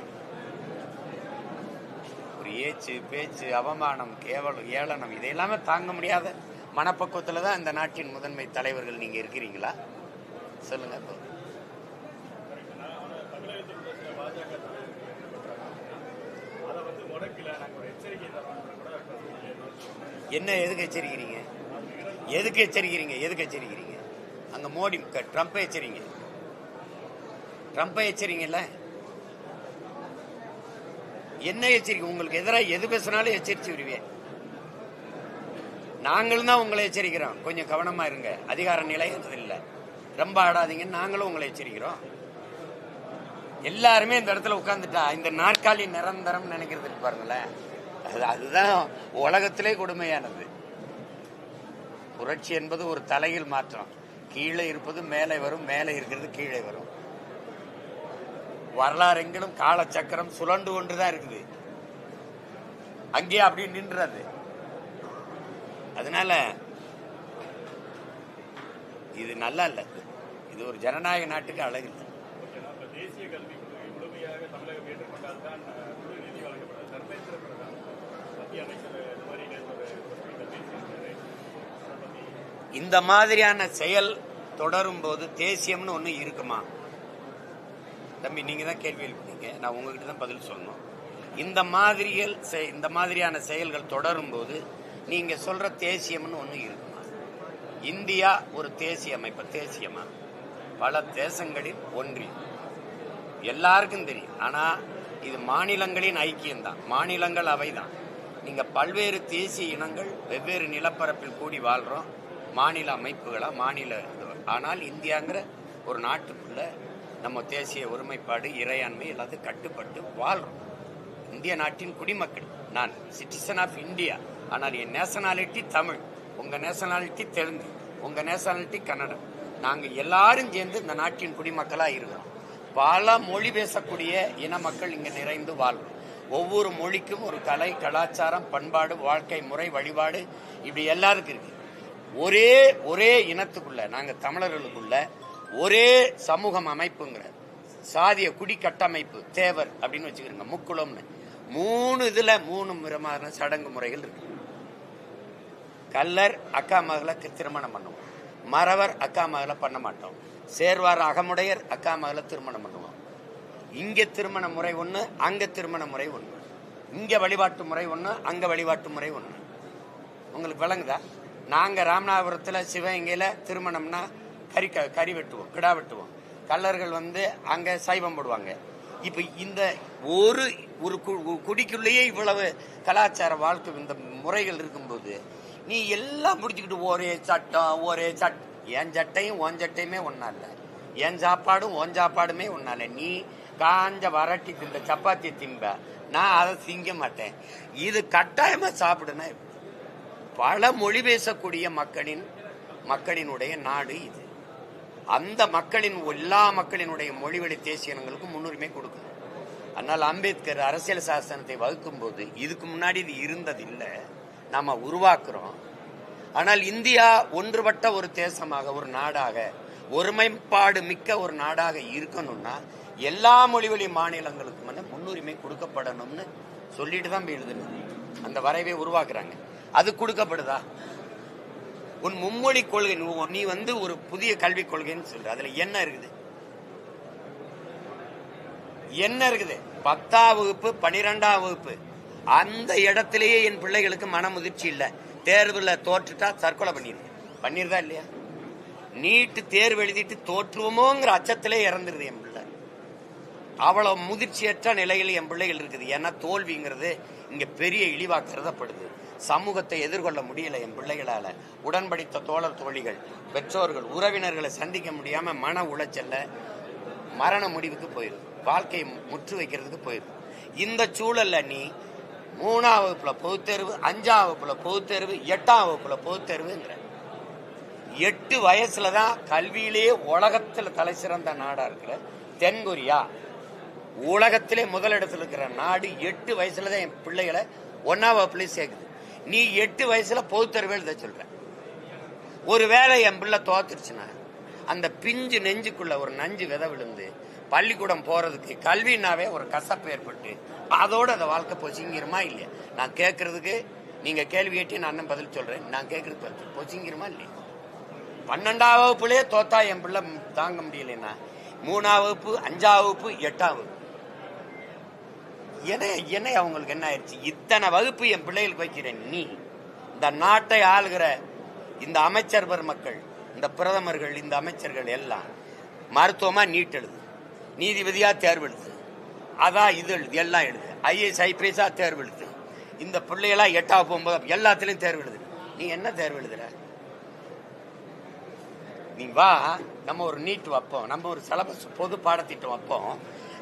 ஒரு ஏச்சு பேச்சு, அவமானம், கேவலம், ஏளனம் இதையெல்லாமே தாங்க முடியாத மனப்பக்குவத்துல தான் இந்த நாட்டின் முதன்மை தலைவர்கள் நீங்க இருக்கிறீங்களா? சொல்லுங்க. என்ன எதுக்கு எச்சரிக்கிறீங்க? எதுக்கு எச்சரிக்கிறீங்க? எதுக்கு எச்சரிக்கிறீங்க? அங்க மோடி ட்ரம்ப்பை எச்சரிங்க. ட்ரம்ப்பை எச்சரிங்கல்ல. என்ன எச்சரிக்கை? உங்களுக்கு எதிராக எது பேசினாலும் எச்சரிச்சு விடுவேன். நாங்களும் தான் உங்களை எச்சரிக்கிறோம், கொஞ்சம் கவனமா இருங்க, அதிகார நிலையது இல்லை, ரொம்ப ஆடாதீங்கன்னு நாங்களும் உங்களை எச்சரிக்கிறோம். எல்லாருமே இந்த இடத்துல உட்கார்ந்துட்டா இந்த நாற்காலி நிரந்தரம் நினைக்கிறது பாருங்களேன். அதுதான் உலகத்திலே கொடுமையானது. புரட்சி என்பது ஒரு தலையில் மாற்றம். கீழே இருப்பது மேலே வரும், மேலே இருக்கிறது கீழே வரும். வரலாறு எங்கிலும் காலச்சக்கரம் சுழண்டு கொண்டுதான் இருக்குது, அங்கே அப்படி நின்றது. அதனால இது நல்லா இல்ல, இது ஒரு ஜனநாயக நாட்டுக்கு அழகு இல்லை. தேசிய கல்வி முழுமையாக தமிழகம் ஏற்றுக்கொண்டால்தான் நீதி வழங்கப்படும். தர்மேந்திர பிரதான் மத்திய அமைச்சர் இந்த மாதிரி இந்த மாதிரியான செயல் தொடரும் போது தேசியம்னு ஒண்ணு இருக்குமா? தம்பி, நீங்க தான் கேள்வி எழுப்பினீங்க, நான் உங்ககிட்ட தான் பதில் சொல்லணும். இந்த மாதிரியான செயல்கள் தொடரும் போது நீங்க சொல்ற தேசியம்னு ஒண்ணு இருக்குமா? இந்தியா ஒரு தேசிய அமைப்பு, தேசியமா பல தேசங்களில் ஒன்றி எல்லாருக்கும் தெரியும். ஆனா இது மாநிலங்களின் ஐக்கியம்தான், மாநிலங்கள் அவைதான். நீங்க பல்வேறு தேசிய இனங்கள் வெவ்வேறு நிலப்பரப்பில் கூடி வாழ்றோம், மாநில அமைப்புகளா, மாநில. ஆனால் இந்தியாங்கிற ஒரு நாட்டுக்குள்ள நம்ம தேசிய ஒருமைப்பாடு, இறையாண்மை எல்லாத்தையும் கட்டுப்பட்டு வாழ்றோம். இந்திய நாட்டின் குடிமக்கள், நான் சிட்டிசன் ஆஃப் இந்தியா. ஆனால் என் நேஷனாலிட்டி தமிழ், உங்க நேஷனாலிட்டி தெலுங்கு, உங்க நேஷனாலிட்டி கன்னடம். நாங்க எல்லாரும் சேர்ந்து இந்த நாட்டின் குடிமக்களா இருக்கிறோம். பல மொழி பேசக்கூடிய இன மக்கள் இங்க நிறைந்து வாழ்றோம். ஒவ்வொரு மொழிக்கும் ஒரு கலை, கலாச்சாரம், பண்பாடு, வாழ்க்கை முறை, வழிபாடு இப்படி எல்லாருக்கும் இருக்கு. ஒரே இனத்துக்குள்ள, நாங்க தமிழர்களுக்குள்ள ஒரே சமூகம் அமைப்புங்கிற சாதிய குடி கட்டமைப்பு தேவர் அப்படின்னு வச்சுக்கிறோங்க, முக்குளம்னு 3 இதுல 3 விதமான சடங்கு முறைகள் இருக்கு. கல்லர் அக்கா மகளை திருமணம் பண்ணுவோம், மறவர் அக்கா மகளை பண்ண மாட்டோம், சேர்வார் அகமுடையர் அக்கா மகளை திருமணம் பண்ணுவோம். இங்க திருமண முறை ஒண்ணு, அங்க திருமண முறை ஒண்ணு. இங்க வழிபாட்டு முறை ஒண்ணு, அங்க வழிபாட்டு முறை ஒண்ணு. உங்களுக்கு விளங்குதா? நாங்க ராமநாதபுரத்துல சிவகங்கையில திருமணம்னா கறி வெட்டுவோம், கிடா வெட்டுவோம். கல்லர்கள் அங்க சைவம் போடுவாங்க. இப்ப இந்த ஒரு குடிக்குள்ளேயே இவ்வளவு கலாச்சார வாழ்க்கை இந்த முறைகள் இருக்கும்போது நீ எல்லாம் முடிச்சுக்கிட்டு ஒரே சட்டம், என் சட்டையும் உன் சட்டையுமே ஒன்னா இல்ல, என் சாப்பாடும் உன் சாப்பாடுமே ஒன்னா இல்ல. நீ காஞ்ச வரட்டி தின்ற சப்பாத்தி திம்ப, நான் அதை திங்க மாட்டேன். இது கட்டாயமா சாப்பிடுனா. பல மொழி பேசக்கூடிய மக்களினுடைய நாடு இது. அந்த எல்லா மக்களினுடைய மொழிவழி தேசிய இனங்களுக்கும் முன்னுரிமை கொடுக்கணும். அதனால் அம்பேத்கர் அரசியல் சாசனத்தை வகுக்கும் போது இதுக்கு முன்னாடி இது இருந்தது இல்லை, நாம உருவாக்குறோம். ஆனால் இந்தியா ஒன்றுபட்ட ஒரு தேசமாக, ஒரு நாடாக, ஒருமைப்பாடு மிக்க ஒரு நாடாக இருக்கணும்னா எல்லா மொழிவழி மாநிலங்களுக்கும் முன்னுரிமை கொடுக்கப்படணும்னு சொல்லிட்டு தான் எழுதுனது. அந்த வரைவை உருவாக்குறாங்க. அது கொடுக்கப்படுதா? உன் மும்மொழி கொள்கை, நீ ஒரு புதிய கல்விக் கொள்கைன்னு சொல்ற, அதுல என்ன இருக்குது? என்ன இருக்குது? 10ஆம் வகுப்பு 12ஆம் வகுப்பு அந்த இடத்திலேயே என் பிள்ளைகளுக்கு மன முதிர்ச்சி இல்ல. தேர்வுல தோற்றுட்டா தற்கொலை பண்ணிருதா இல்லையா? நீட்டு தேர்வு எழுதிட்டு தோற்றுவோமோங்கிற அச்சத்திலே இறந்துருது என் பிள்ளை. அவ்வளவு முதிர்ச்சியற்ற நிலையில் என் பிள்ளைகள் இருக்குது. ஏன்னா தோல்விங்கிறது இங்க பெரிய இழிவா கருதப்படுது. சமூகத்தை எதிர்கொள்ள முடியல என் பிள்ளைகளால. உடன்படித்த தோழர் தோழிகள், பெற்றோர்கள், உறவினர்களை சந்திக்க முடியாம மன உளைச்சல்ல மரண முடிவுக்கு போயிடும், வாழ்க்கையை முற்று வைக்கிறதுக்கு போயிடும். இந்த சூழல்ல நீ 3ஆம் வகுப்புல பொதுத்தேர்வு, 5ஆம் வகுப்புல பொதுத்தேர்வு, 8ஆம் வகுப்புல பொதுத்தேர்வுங்கிற 8 வயசுலதான் கல்வியிலேயே உலகத்துல தலை சிறந்த நாடா இருக்கிற தென்கொரியா, உலகத்திலே முதலிடத்தில் இருக்கிற நாடு 8 வயசுலதான் என் பிள்ளைகளை 1ஆம் வகுப்புலயே சேர்க்குது. நீ 8 வயசுல பொதுத்தேர்வு எழுத சொல்ற. ஒருவேளை என் பிள்ளை தோத்துருச்சுன்னா அந்த பிஞ்சு நெஞ்சுக்குள்ள ஒரு நஞ்சு விதை விழுந்து பள்ளிக்கூடம் போறதுக்கு, கல்வினாவே ஒரு கசப்பு ஏற்பட்டு அதோட அந்த வாழ்க்கை பொசிங்கிருமா இல்லையா? நான் கேட்கறதுக்கு நீங்க கேள்வி கேட்டு நான் அண்ணன் பதில் சொல்றேன். நான் கேட்கறது பொசிங்கிருமா இல்லையா? 12ஆம் வகுப்புலயே தோத்தா என் பிள்ளை தாங்க முடியலன்னா 3ஆம் வகுப்பு, 5ஆம் வகுப்பு, 8ஆம் வகுப்பு என்ன அவங்களுக்கு என்ன ஆயிடுச்சு? இத்தனை வகுப்பு என் பிள்ளைகளுக்கு வைக்கிறேன். நீ இந்த நாட்டை ஆளுகிற இந்த அமைச்சர் பெருமக்கள், இந்த பிரதமர்கள், இந்த அமைச்சர்கள் எல்லாம் மருத்துவமா நீட் எழுது, நீதிபதியா தேர்வு எழுது, அதான் இது எழுது, எல்லாம் எழுது, IAS IPS தேர்வு எழுது. இந்த பிள்ளைகளா 8ஆம் 9ஆம் எல்லாத்திலையும் தேர்வு எழுது. நீ என்ன தேர்வு எழுதுற? நீ வா, நம்ம ஒரு நீட் வைப்போம், நம்ம ஒரு சிலபஸ் பொது பாடத்திட்டம் வைப்போம்.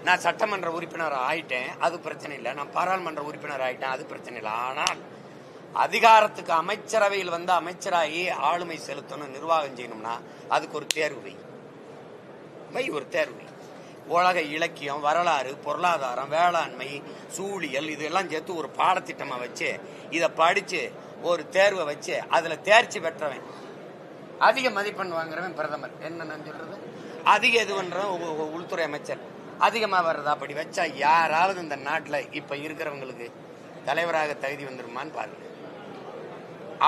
நான் சட்டமன்ற உறுப்பினர் ஆயிட்டேன், அது பிரச்சனை இல்லை. நான் பாராளுமன்ற உறுப்பினர் ஆயிட்டேன், அது பிரச்சனை இல்லை. ஆனால் அதிகாரத்துக்கு அமைச்சரவையில் அமைச்சராகி ஆளுமை செலுத்தணும், நிர்வாகம் செய்யணும்னா அதுக்கு ஒரு தேர்வு வை, ஒரு தேர்வு. உலக இலக்கியம், வரலாறு, பொருளாதாரம், வேளாண்மை, சூழியல் இதெல்லாம் சேர்த்து ஒரு பாடத்திட்டமா வச்சு இதை படிச்சு ஒரு தேர்வை வச்சு அதுல தேர்ச்சி பெற்றவன் அதிக மதிப்பெண் வாங்குறவன் பிரதமர். என்ன நான் சொல்றது, அதிக இது பண்றவன் உள்துறை அமைச்சர். அதிகமா வர்றதா அப்படி வச்சா யாராவது இந்த நாட்டுல இப்ப இருக்கிறவங்களுக்கு தலைவராக தகுதி வந்துருமான்னு பாருங்க.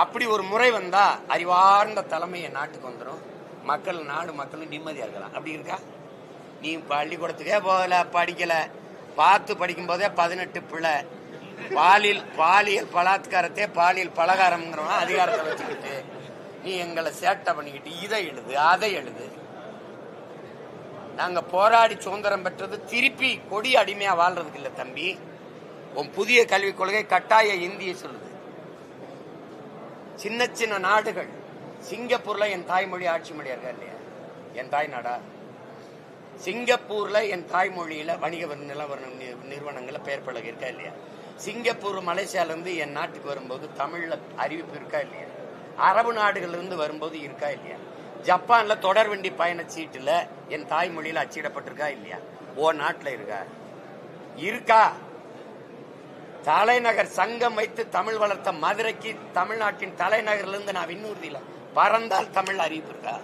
அப்படி ஒரு முறை வந்தா அறிவார்ந்த தலைமையை நாட்டுக்கு வந்துடும். மக்களும் நிம்மதியா இருக்கலாம். அப்படி இருக்கா? நீ பள்ளிக்கூடத்துக்கே போகல, படிக்கல, பார்த்து படிக்கும் போதே 18 பிள்ளை, பாலியல் பலாத்காரத்தே பாலியல் பலகாரம்ங்கிறவங்க அதிகாரத்தை வச்சுக்கிட்டு நீ எங்களை சேட்டை பண்ணிக்கிட்டு இதை எழுது அதை எழுது. நாங்க போராடி சுதந்திரம் பெற்றது திருப்பி கொடி அடிமையா வாழ்றதுக்கு இல்ல தம்பி. உன் புதிய கல்விக் கொள்கை கட்டாய இந்திய சொல்லுது. சின்ன சின்ன நாடுகள், சிங்கப்பூர்ல என் தாய்மொழி ஆட்சி மொழியா இருக்கா இல்லையா? என் தாய் நாடா சிங்கப்பூர்ல என் தாய்மொழியில வணிக நிறுவனங்கள்ல பெயர் பலகை இருக்கா இல்லையா? சிங்கப்பூர் மலேசியால இருந்து என் நாட்டுக்கு வரும்போது தமிழ்ல அறிவிப்பு இருக்கா இல்லையா? அரபு நாடுகள்ல இருந்து வரும்போது இருக்கா இல்லையா? ஜப்பான்ல தொடர்வண்டி பயண சீட்டுல என் தாய்மொழியில அச்சிடப்பட்டிருக்கா இல்லையா? ஓ நாட்டுல இருக்கா? தலைநகர் சங்கம் வைத்து தமிழ் வளர்த்த மதுரைக்கு தமிழ்நாட்டின் தலைநகர்ல இருந்து நான் விண்ணூர்தியில பறந்தால் தமிழ் அறிவிப்பு இருக்கா?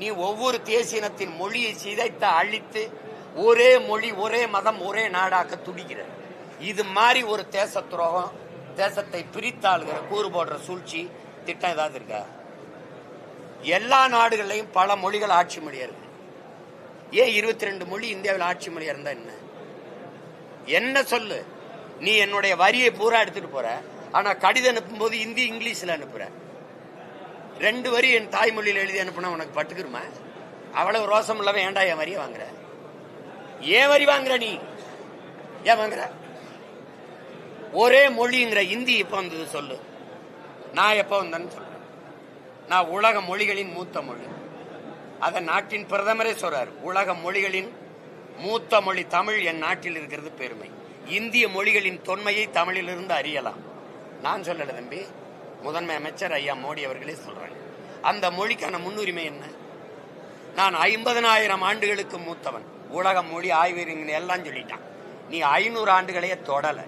நீ ஒவ்வொரு தேசியனத்தின் மொழியை சிதைத்து அழித்து ஒரே மொழி ஒரே மதம் ஒரே நாடாக்க துடிக்கிற. இது மாதிரி ஒரு தேச துரோகம், தேசத்தை பிரித்தாளுகிற கூறு போடுற சூழ்ச்சி திட்டம் ஏதாவது இருக்கா? எல்லா நாடுகள்லையும் பல மொழிகள் ஆட்சி மொழியா இருக்கு. ஏன் 22 மொழி இந்தியாவில் ஆட்சி மொழியா இருந்தா என்ன சொல்லு? நீ என்னுடைய வரியை பூரா எடுத்துட்டு போற, ஆனா கடிதம் அனுப்பும் போது இந்தி இங்கிலீஷ்ல அனுப்புற. 2 வரி என் தாய்மொழியில் எழுதி அனுப்புனா உனக்கு பட்டுக்குருமா? அவ்வளவு ரோசம் இல்லாம ஏன்டா என் வரியை வாங்குற? ஏன் வரி வாங்குற? நீ ஏன் வாங்குற? ஒரே மொழிங்கிற இந்தி எப்ப வந்தது சொல்லு? நான் எப்ப வந்தேன்னு சொல்றேன். நான் உலக மொழிகளின் மூத்த மொழி. அத நாட்டின் பிரதமரே சொல்றாரு. உலக மொழிகளின் மூத்த மொழி தமிழ் என் நாட்டில் இருக்கிறது பெருமை. இந்திய மொழிகளின் தொன்மையை தமிழிலிருந்து அறியலாம். நான் சொல்லல தம்பி, முதன்மை அமைச்சர் ஐயா மோடி அவர்களே சொல்றாங்க. அந்த மொழிக்கான முன்னுரிமை என்ன? நான் 50,000 ஆண்டுகளுக்கு மூத்தவன். உலக மொழி ஆய்வறிஞர் எல்லாம் சொல்லிட்டான். நீ 500 ஆண்டுகளையே தொடல.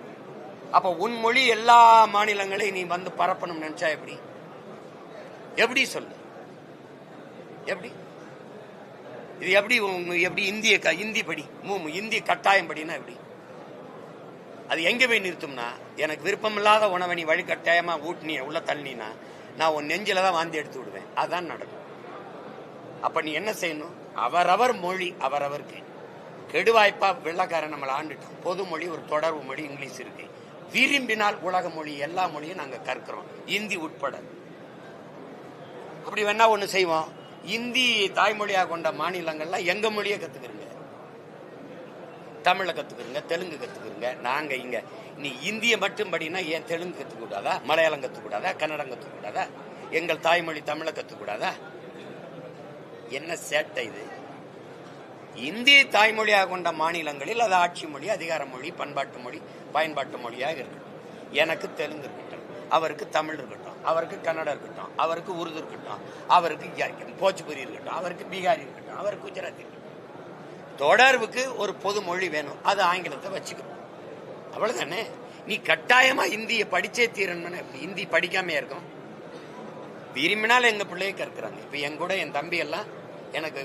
அப்ப உன் மொழி எல்லா மாநிலங்களையும் நீ வந்து பரப்பணும் நினைச்சா எப்படி சொல்லு? எப்படி இது எப்படி இந்தி படி இந்தி கட்டாயம் படினா எப்படி? அது எங்க போய் நிறுத்தும்னா, எனக்கு விருப்பம் இல்லாத உணவை நீ வழி கட்டாயமா ஊட்டினிய உள்ள தள்ளினா நான் உன் நெஞ்சில தான் வாந்தி எடுத்து விடுவேன். அதான் நடக்கும். அப்ப நீ என்ன செய்யணும்? அவரவர் மொழி அவரவருக்கு. கெடுவாய்ப்பா வெள்ளக்காரன் நம்மளை ஆண்டுட்டோம். பொது மொழி ஒரு தொடர்பு மொழி இங்கிலீஷ் இருக்கு. விரும்பினால் உலக மொழி எல்லா மொழியும் நாங்க கற்கிறோம், இந்தி உட்பட. அப்படி வேணா ஒண்ணு செய்வோம். இந்தி தாய்மொழியாக கொண்ட மாநிலங்கள்ல எங்க மொழியை கத்துக்கிறீங்க, தமிழை கத்துக்கிறீங்க, தெலுங்கு கத்துக்கிறீங்க. நாங்க இங்க நீ இந்திய மட்டும் படினா ஏன் தெலுங்கு கத்துக்கூடாதா? மலையாளம் கத்துக்கூடாதா? கன்னடம் கத்துக்கூடாதா? எங்கள் தாய்மொழி தமிழை கத்துக்கூடாதா? என்ன சேட்டை இது? இந்திய தாய்மொழியாக கொண்ட மாநிலங்களில் அது ஆட்சி மொழி, அதிகார மொழி, பண்பாட்டு மொழி, பயன்பாட்டு மொழியாக இருக்கட்டும். எனக்கு தெலுங்கு இருக்கட்டும், அவருக்கு தமிழ் இருக்கட்டும், அவருக்கு கன்னடம் இருக்கட்டும், அவருக்கு உருது இருக்கட்டும், அவருக்கு போச்சுபுரி இருக்கட்டும், அவருக்கு பீகாரி இருக்கட்டும், அவருக்கு குஜராத்தி இருக்கட்டும். தொடர்புக்கு ஒரு பொது மொழி வேணும், அது ஆங்கிலத்தை வச்சுக்கணும். அவ்வளவுதானே? நீ கட்டாயமா இந்திய படிச்சே தீரணும். இந்தி படிக்காம இருக்கும். விரும்பினாலும் எங்க பிள்ளைய கற்கிறாங்க. இப்ப என் கூட என் தம்பி எல்லாம் எனக்கு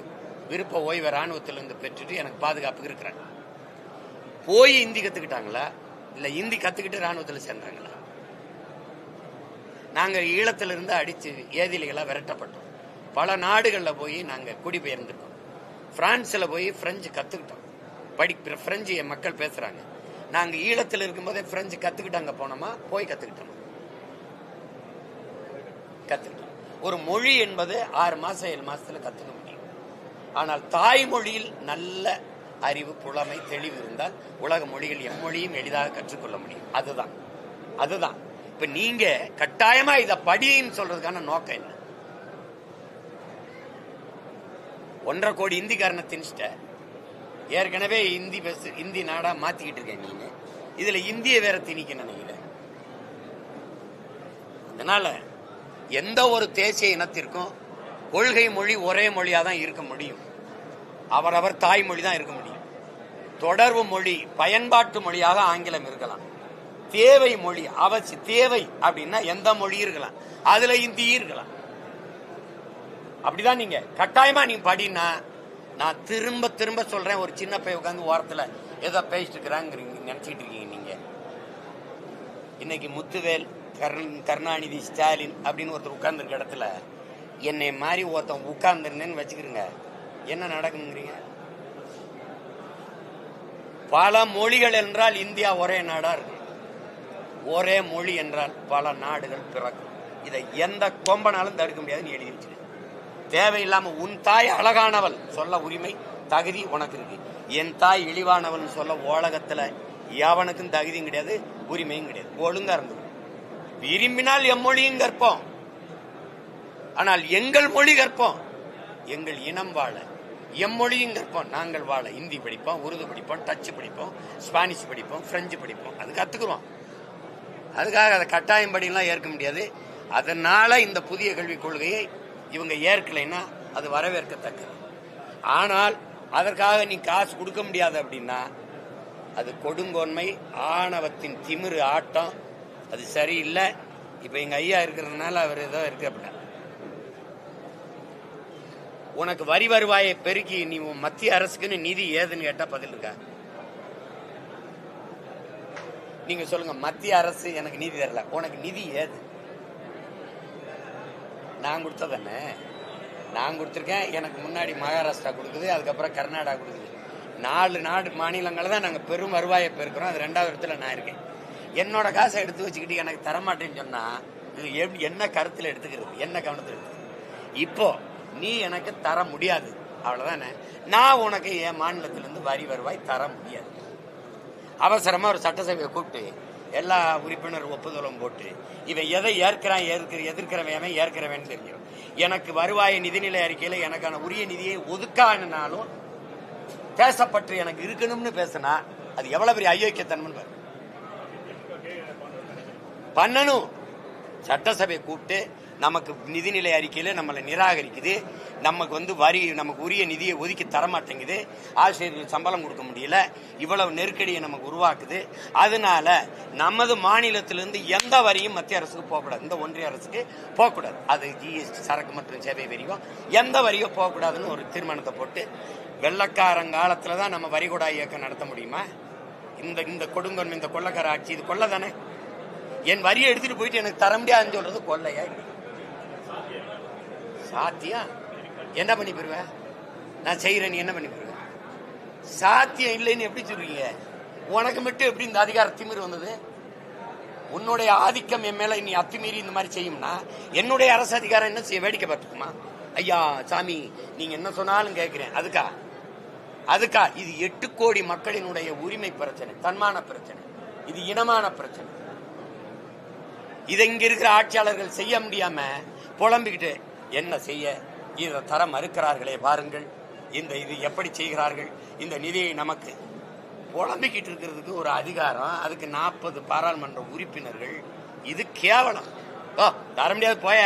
விருப்ப ஓய்வு ராணுவத்திலிருந்து பெற்றுட்டு எனக்கு பாதுகாப்புக்கு இருக்கிறாங்க. போய் இந்தி கத்துக்கிட்டாங்களா இல்ல இந்தி கத்துக்கிட்டு ராணுவத்தில் சேர்ந்தாங்களா? நாங்க ஈழத்திலிருந்து அடிச்சு ஏதிலிகளா விரட்டப்பட்டோம். பல நாடுகள்ல போய் நாங்க குடிபெயர்ந்திருக்கோம். பிரான்ஸ்ல போய் பிரெஞ்சு கத்துக்கிட்டோம். பிரெஞ்சு என் மக்கள் பேசுறாங்க. நாங்க ஈழத்தில் இருக்கும்போதே பிரெஞ்சு கத்துக்கிட்டாங்க. போனோமா? போய் கத்துக்கிட்டோம். ஒரு மொழி என்பது 6 மாசம் 7 மாசத்துல கத்துக்க முடியும். ஆனால் தாய்மொழியில் நல்ல அறிவு, புலமை, தெளிவு இருந்தால் உலக மொழிகள் எம்மொழியும் எளிதாக கற்றுக்கொள்ள முடியும். அதுதான் இப்ப நீங்க கட்டாயமா இத படின்னு சொல்றதுக்கான நோக்கம் என்ன? 1.5 கோடி இந்திக்காரனை திணிச்சிட்ட. ஏற்கனவே இந்தி நாடா மாத்திக்கிட்டு இருக்கேன். நீங்க இதுல இந்திய வேற திணிக்க நினைக்கிற. அதனால எந்த ஒரு தேசிய இனத்திற்கும் கொள்கை மொழி ஒரே மொழியா தான் இருக்க முடியும். அவரவர் தாய்மொழி தான் இருக்க முடியும். தொடர்பு மொழி, பயன்பாட்டு மொழியாக ஆங்கிலம் இருக்கலாம். தேவை மொழி அவசியம், தேவை அப்படின்னா எந்த மொழி இருக்கலாம், அதுல இந்தி இருக்கலாம். அப்படிதான் நீங்க கட்டாயமா நீங்க படினா, நான் திரும்ப திரும்ப சொல்றேன், ஒரு சின்ன பையன் உட்காந்து ஓரத்துல ஏதோ பேசிட்டு இருக்கிறாங்கிறீங்க, நினைச்சிட்டு இருக்கீங்க நீங்க. இன்னைக்கு முத்துவேல், கருணாநிதி, ஸ்டாலின் அப்படின்னு ஒருத்தர் உட்கார்ந்து இருக்க இடத்துல என்னை மாதிரி ஒருத்தன் உட்கார்ந்துருந்தேன்னு வச்சுக்கிறீங்க, என்ன நடக்குங்கிறீங்க? பல மொழிகள் என்றால் இந்தியா ஒரே நாடா இருக்கு. ஒரே மொழி என்றால் பல நாடுகள் பிறக்கும். இதை எந்த கொம்பனாலும் தடுக்க முடியாதுன்னு எழுதி வச்சு. தேவையில்லாம உன் தாய் அழகானவள் சொல்ல உரிமை, தகுதி உனக்கு இருக்கு. என் தாய் இழிவானவள் சொல்ல உலகத்துல எவனுக்கும் தகுதியும் கிடையாது, உரிமையும் கிடையாது. ஒழுங்கா இருந்தது. விரும்பினால் எம்மொழியும் கற்போம், ஆனால் எங்கள் மொழி கற்போம். எங்கள் இனம் வாழ எம்மொழியும் கற்போம். நாங்கள் வாழ இந்தி படிப்போம், உருது படிப்போம், டச்சு படிப்போம், ஸ்பானிஷ் படிப்போம், பிரெஞ்சு படிப்போம். அது கத்துக்கிறோம். அதுக்காக அதை கட்டாயம் படிலாம் ஏற்க முடியாது. அதனால இந்த புதிய கல்விக் கொள்கையை இவங்க ஏற்கலைன்னா அது வரவேற்கத்தக்கது. ஆனால் அதற்காக நீ காசு கொடுக்க முடியாது அப்படின்னா அது கொடுங்கோன்மை, ஆணவத்தின் திமிரு ஆட்டம். அது சரியில்லை. இப்ப எங்க ஐயா இருக்கிறதுனால அவர் ஏதோ இருக்கு. அப்படின்னா உனக்கு வரி வருவாயை பெருக்கி நீ மத்திய அரசுக்குன்னு நிதி ஏதுன்னு கேட்டா பதில் இருக்கா? நீங்க சொல்லுங்க, மத்திய அரசு எனக்கு நிதி தரல, உனக்கு நிதி ஏது? நான் கொடுத்ததானே, நான் கொடுத்துருக்கேன். எனக்கு முன்னாடி மகாராஷ்டிரா கொடுக்குது, அதுக்கப்புறம் கர்நாடகா கொடுக்குது. 4 மாநிலங்களை தான் நாங்கள் பெரும் வருவாயை பெருக்கிறோம். அது 2வது இடத்துல நான் இருக்கேன். என்னோட காசை எடுத்து வச்சுக்கிட்டு எனக்கு தரமாட்டேன்னு சொன்னா இது என்ன கருத்தில் எடுத்துக்கிறது, என்ன கவனத்தில் எடுத்துக்கிறது? இப்போ நீ எனக்கு தர முடியாது, அவ்வளவுதானே. நான் உனக்கு என் மாநிலத்திலிருந்து வரி வருவாய் தர முடியாது. அவசரமா ஒரு சட்டசபையை கூப்பிட்டு எல்லா உறுப்பினர் ஒப்புதலும் போட்டு இவன் எதை ஏற்கிறான், எதிர்க்கிறவன் ஏற்கிறவன் தெரியும். எனக்கு வருவாய் நிதிநிலை அறிக்கையில எனக்கான உரிய நிதியை ஒதுக்கானாலும் பேசப்பட்டு எனக்கு இருக்கணும்னு பேசினா அது எவ்வளவு பெரிய அயோக்கியத்தன்மை பண்ணணும். சட்டசபை கூப்பிட்டு நமக்கு நிதிநிலை அறிக்கையில நம்மளை நிராகரிக்குது, நமக்கு வரி, நமக்கு உரிய நிதியை ஒதுக்கி தரமாட்டேங்குது, ஆசிரியர்களுக்கு சம்பளம் கொடுக்க முடியல, இவ்வளவு நெருக்கடியை நமக்கு உருவாக்குது. அதனால நமது மாநிலத்திலிருந்து எந்த வரியும் மத்திய அரசுக்கு போகக்கூடாது, இந்த ஒன்றிய அரசுக்கு போகக்கூடாது. அது ஜிஎஸ்டி, சரக்கு மற்றும் சேவை வரியோ எந்த வரியோ போகக்கூடாதுன்னு ஒரு தீர்மானத்தை போட்டு, வெள்ளக்காரங்காலத்துலதான் நம்ம வரிகொடா இயக்கம் நடத்த முடியுமா? இந்த கொடுங்கோன்மை, இந்த கொள்ளக்கார ஆட்சி, இது கொள்ள தானே. என் வரியை எடுத்துட்டு போயிட்டு எனக்கு தர முடியாதுன்னு சொல்றது கொள்ளையா? சாத்தியம் என்ன பண்ணி போயிருவேன்? நான் செய்யறேன் என்ன பண்ணி போயிருவேன்? சாத்தியம் இல்லைன்னு எப்படி சொல்றீங்க? உனக்கு மட்டும் எப்படி இந்த அதிகார திமிரு வந்தது? உன்னுடைய ஆதிக்கம் என் மேல நீ அத்துமீறி இந்த மாதிரி செய்யும்னா என்னுடைய அரசு அதிகாரம் என்ன செய்ய? வேடிக்கை பார்த்துக்குமா? ஐயா சாமி நீங்க என்ன சொன்னாலும் கேட்கிறேன். அதுக்கா இது 8 கோடி மக்களினுடைய உரிமை பிரச்சனை, தன்மான பிரச்சனை, இது இனமான பிரச்சனை. இதை இங்க இருக்கிற ஆட்சியாளர்கள் செய்ய முடியாம புலம்பிக்கிட்டு என்ன செய்ய, இதை தர மறுக்கிறார்களே பாருங்கள், இது எப்படி செய்கிறார்கள், இந்த நிதியை நமக்கு புலம்பிக்கிட்டு இருக்கிறதுக்கு ஒரு அதிகாரம், அதுக்கு 40 பாராளுமன்ற உறுப்பினர்கள். இது கேவலம். தர முடியாது போய.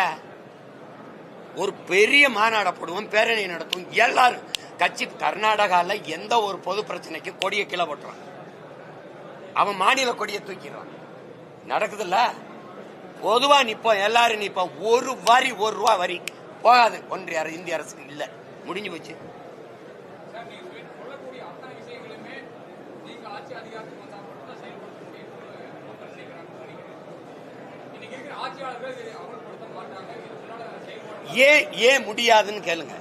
ஒரு பெரிய மாநாட போடுவோம், பேரணி நடத்துவோம், எல்லாரும் கட்சி. கர்நாடகால எந்த ஒரு பொது பிரச்சனைக்கு கொடியை கீழே போட்டுறான், அவன் மாநில கொடியை தூக்கிடுறான். நடக்குதுல்ல? பொதுவா நிப்போம், எல்லாரும் நிப்போம். ஒரு வரி, ₹1 வரி போகாது ஒன்றிய இந்திய அரசுக்கு. இல்ல, முடிஞ்சு போச்சு. ஏன் முடியாதுன்னு கேளுங்க.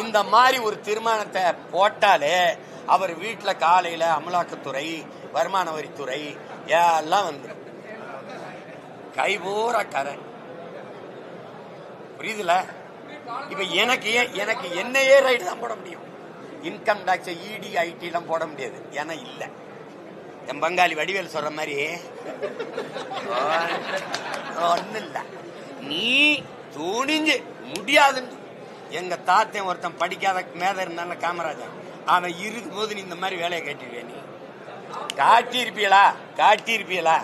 இந்த மாதிரி ஒரு தீர்மானத்தை போட்டாலே அவர் வீட்டுல காலையில அமலாக்கத்துறை, வருமான வரித்துறை எல்லாம் வந்துடும். கைபூர கரை. புரியுதுல? இப்ப எனக்கு என்னையே ரைடு தான் போட முடியும். இன்கம் டாக்ஸ், இடி, ஐடி எல்லாம் போட முடியாது. ஏன்னா இல்ல. என் பங்காளி வடிவேல் சொல்ற மாதிரி ஒண்ணு இல்ல. நீ துணிஞ்சு முடியாதுன்னு. எங்க தாத்தன் ஒருத்தன் படிக்காத மேத இருந்தாலும் காமராஜன், அவன் இருக்கும் போது நீ இந்த மாதிரி வேலையை காட்டிருவிய? நீ காட்டியிருப்பீங்களா?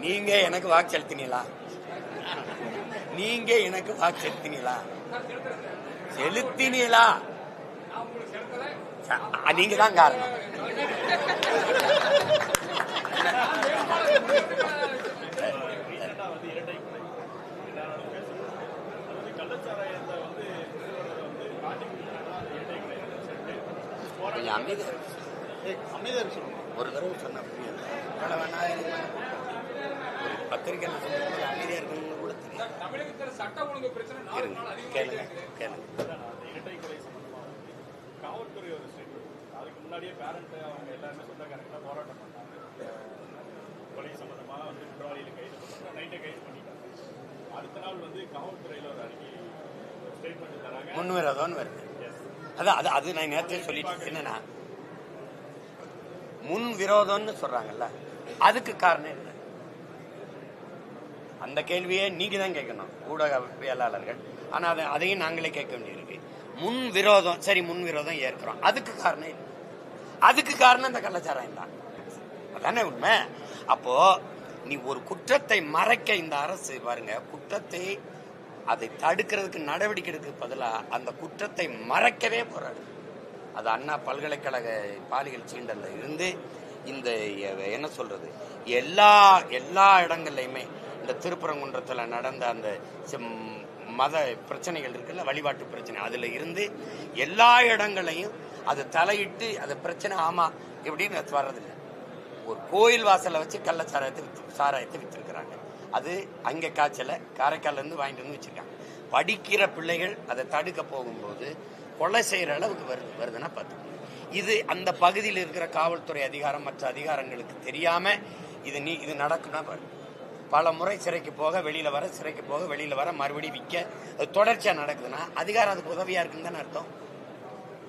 நீங்க எனக்கு வாக்கு செலுத்தினீங்களா? நீங்க எனக்கு வாக்கு செலுத்தினீங்களா? செலுத்தினீங்களா? நீங்க தான் காரணம். கொஞ்சம் அமைதியா ஒரு தடவை சொன்ன பத்திரிகை அமைதியா இருக்கணும்னு கூட தெரியும். கேளுங்க கேளுங்க. காவல்துறை ஒரு ஸ்டேட்மெண்ட், அதுக்கு முன்னாடியே பேரண்ட் அவங்க எல்லாருமே சொந்தக்காரங்க போராட்டம் பண்ணாங்க. கொலை சம்பந்தமா வந்து குற்றவாளிகளை கைது பண்ணாங்க, நைட்டே கைது பண்ணிட்டாங்க. அடுத்த நாள் வந்து காவல்துறையில ஒரு அறிக்கை ஸ்டேட்மெண்ட் தராங்க. முன்விரோதம்னு வருது. அதான் அது நான் நேரத்தையே சொல்லிட்டு என்னன்னா, முன் விரோதம்னு சொல்றாங்கல்ல, அதுக்கு காரணம் என்ன? அந்த கேள்வியை நீங்க தான் கேட்கணும், ஊடகவியலாளர்கள். ஆனா அதையும் நாங்களே கேட்க வேண்டியிருக்கு. முன் விரோதம், சரி முன் விரோதம் ஏற்கிறோம், அதுக்கு காரணம் இல்லை. அதுக்கு காரணம் இந்த கள்ளச்சாராயம் தான். அதானே உண்மை. அப்போ நீ ஒரு குற்றத்தை மறைக்க இந்த அரசு பாருங்க, குற்றத்தை அதை தடுக்கிறதுக்கு நடவடிக்கை எடுக்க பதிலா அந்த குற்றத்தை மறைக்கவே போறாரு. அது அண்ணா பல்கலைக்கழக பாலியல் சீண்டல்ல இருந்து இந்த என்ன சொல்றது, எல்லா இடங்கள்லையுமே இந்த திருப்பரங்குன்றத்துல நடந்த அந்த மத பிரச்சனைகள் இருக்குல்ல, வழிபாட்டு பிரச்சனை, அதுல இருந்து எல்லா இடங்களையும் அது தலையிட்டு அது பிரச்சனை ஆமா எப்படின்னு வர்றதில்லை. ஒரு கோயில் வாசலை வச்சு சாராயத்தை வித்திருக்கிறாங்க. அது அங்க காய்ச்சல காரைக்கால்ல இருந்து வாங்கிட்டு வந்து வச்சிருக்காங்க. படிக்கிற பிள்ளைகள் அதை தடுக்க போகும்போது கொலை செய்யற அளவுக்கு வருதுன்னா பார்த்து, இது அந்த பகுதியில் இருக்கிற காவல்துறை அதிகாரம் மற்ற அதிகாரங்களுக்கு தெரியாம இது நடக்கும்னா பாரு. பல முறை சிறைக்கு போக வெளியில வர, சிறைக்கு போக வெளியில வர, மறுபடியும் விற்க, அது தொடர்ச்சியா நடக்குதுன்னா அதிகாரம் அதுக்கு உதவியா இருக்குன்னு தானே அர்த்தம்.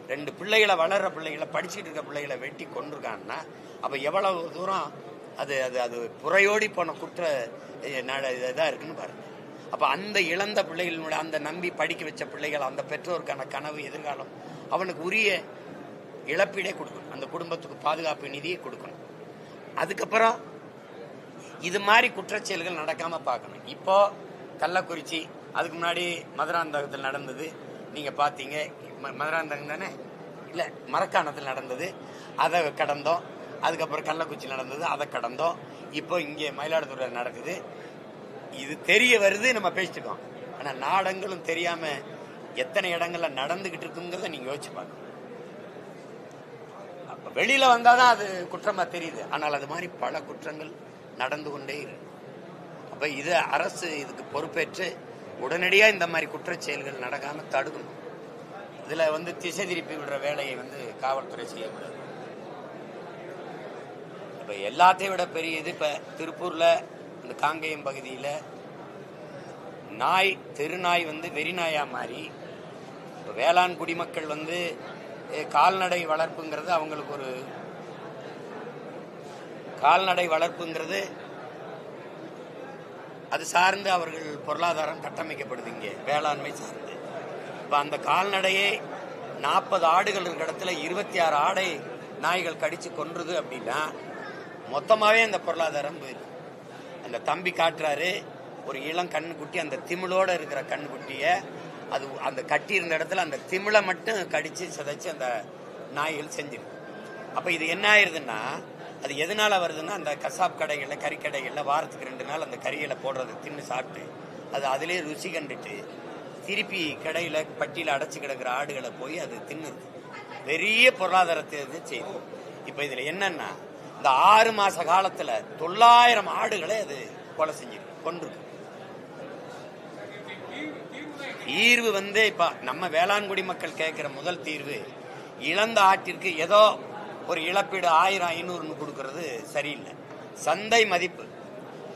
2 பிள்ளைகளை, வளர்ற பிள்ளைகளை, படிச்சுட்டு இருக்க பிள்ளைகளை வெட்டி கொண்டிருக்காங்கன்னா அப்ப எவ்வளவு தூரம் அது அது அது புறையோடி போன குற்ற இதா இருக்குன்னு பாருங்க. அப்ப அந்த இழந்த பிள்ளைகளோட, அந்த நம்பி படிக்க வச்ச பிள்ளைகள், அந்த பெற்றோருக்கான கனவு எதிர்காலம், அவனுக்கு உரிய இழப்பீடே கொடுக்கணும், அந்த குடும்பத்துக்கு பாதுகாப்பு நிதியை கொடுக்கணும். அதுக்கப்புறம் இது மாதிரி குற்றச்செயல்கள் நடக்காம பார்க்கணும். இப்போ கள்ளக்குறிச்சி, அதுக்கு முன்னாடி மதுராந்தகத்தில் நடந்தது நீங்க பாத்தீங்க. மதுராந்தகம் தானே, இல்ல மரக்காணத்தில் நடந்தது, அதை கடந்தோம். அதுக்கப்புறம் கள்ளக்குறிச்சி நடந்தது, அதை கடந்தோம். இப்போ இங்கே மயிலாடுதுறை நடக்குது. இது தெரிய வருது, நம்ம பேசிட்டுக்கோம். ஆனா நாடங்களும் தெரியாம எத்தனை இடங்கள்ல நடந்துகிட்டு இருக்குங்கிறத நீங்க யோசிச்சு பார்க்கணும். அப்ப வெளியில வந்தாதான் அது குற்றமா தெரியுது. ஆனால் அது மாதிரி பல குற்றங்கள் நடந்து கொண்டே இருக்கு. அப்ப இது அரசு இதுக்கு பொறுப்பேற்று உடனடியா இந்த மாதிரி குற்றச் செயல்கள் நடக்காம தடுக்கணும். இதுல திசை திருப்பி விடுற வேலையை காவல்துறை செய்யக்கூடாது. இப்ப எல்லாத்தையும் விட பெரிய இது, இப்ப திருப்பூர்ல இந்த காங்கேயம் பகுதியில நாய், தெருநாய் வெறிநாயா மாறி, இப்ப வேளாண் குடிமக்கள் கால்நடை வளர்ப்புங்கிறது அவங்களுக்கு ஒரு கால்நடை வளர்ப்புங்கிறது அது சார்ந்து அவர்கள் பொருளாதாரம் கட்டமைக்கப்படுது. இங்கே வேளாண்மை சார்ந்து இப்ப அந்த கால்நடையே 40 ஆடுகள் இருக்கிற இடத்துல 26 ஆடை நாய்கள் கடிச்சு கொன்றுது அப்படின்னா மொத்தமாவே அந்த பொருளாதாரம் போயிருக்கு. அந்த தம்பி காட்டுறாரு, ஒரு இளம் கண்ணுக்குட்டி, அந்த திமிழோட இருக்கிற கண்ணுக்குட்டிய அது அந்த கட்டி இருந்த இடத்துல அந்த திமிழை மட்டும் கடிச்சு சிதைச்சு அந்த நாய்கள் செஞ்சிருக்கு. அப்ப இது என்ன ஆயிருதுன்னா, அது எதனால வருதுன்னா, அந்த கசாப் கடைகள்ல, கறிக்கடைகள்ல வாரத்துக்கு 2 நாள் அந்த கறிகளை போடுறது தின்னு சாப்பிட்டு அது அதிலே ருசி கண்டுட்டு திருப்பி கடையில பட்டியல அடைச்சு கிடக்கிற ஆடுகளை போய் அது தின்னுது. பெரிய பொருளாதாரத்தை செய்யுது. இப்ப இதுல என்னன்னா, இந்த 6 மாச காலத்துல 900 ஆடுகளை அது கொலை செஞ்சிருக்கு, கொண்டிருக்கு. தீர்வு இப்ப நம்ம வேளாண்குடி மக்கள் கேட்கிற முதல் தீர்வு, இழந்த ஆட்டிற்கு ஏதோ ஒரு இழப்பீடு 1000 500 கொடுக்கறது சரியில்லை. சந்தை மதிப்பு,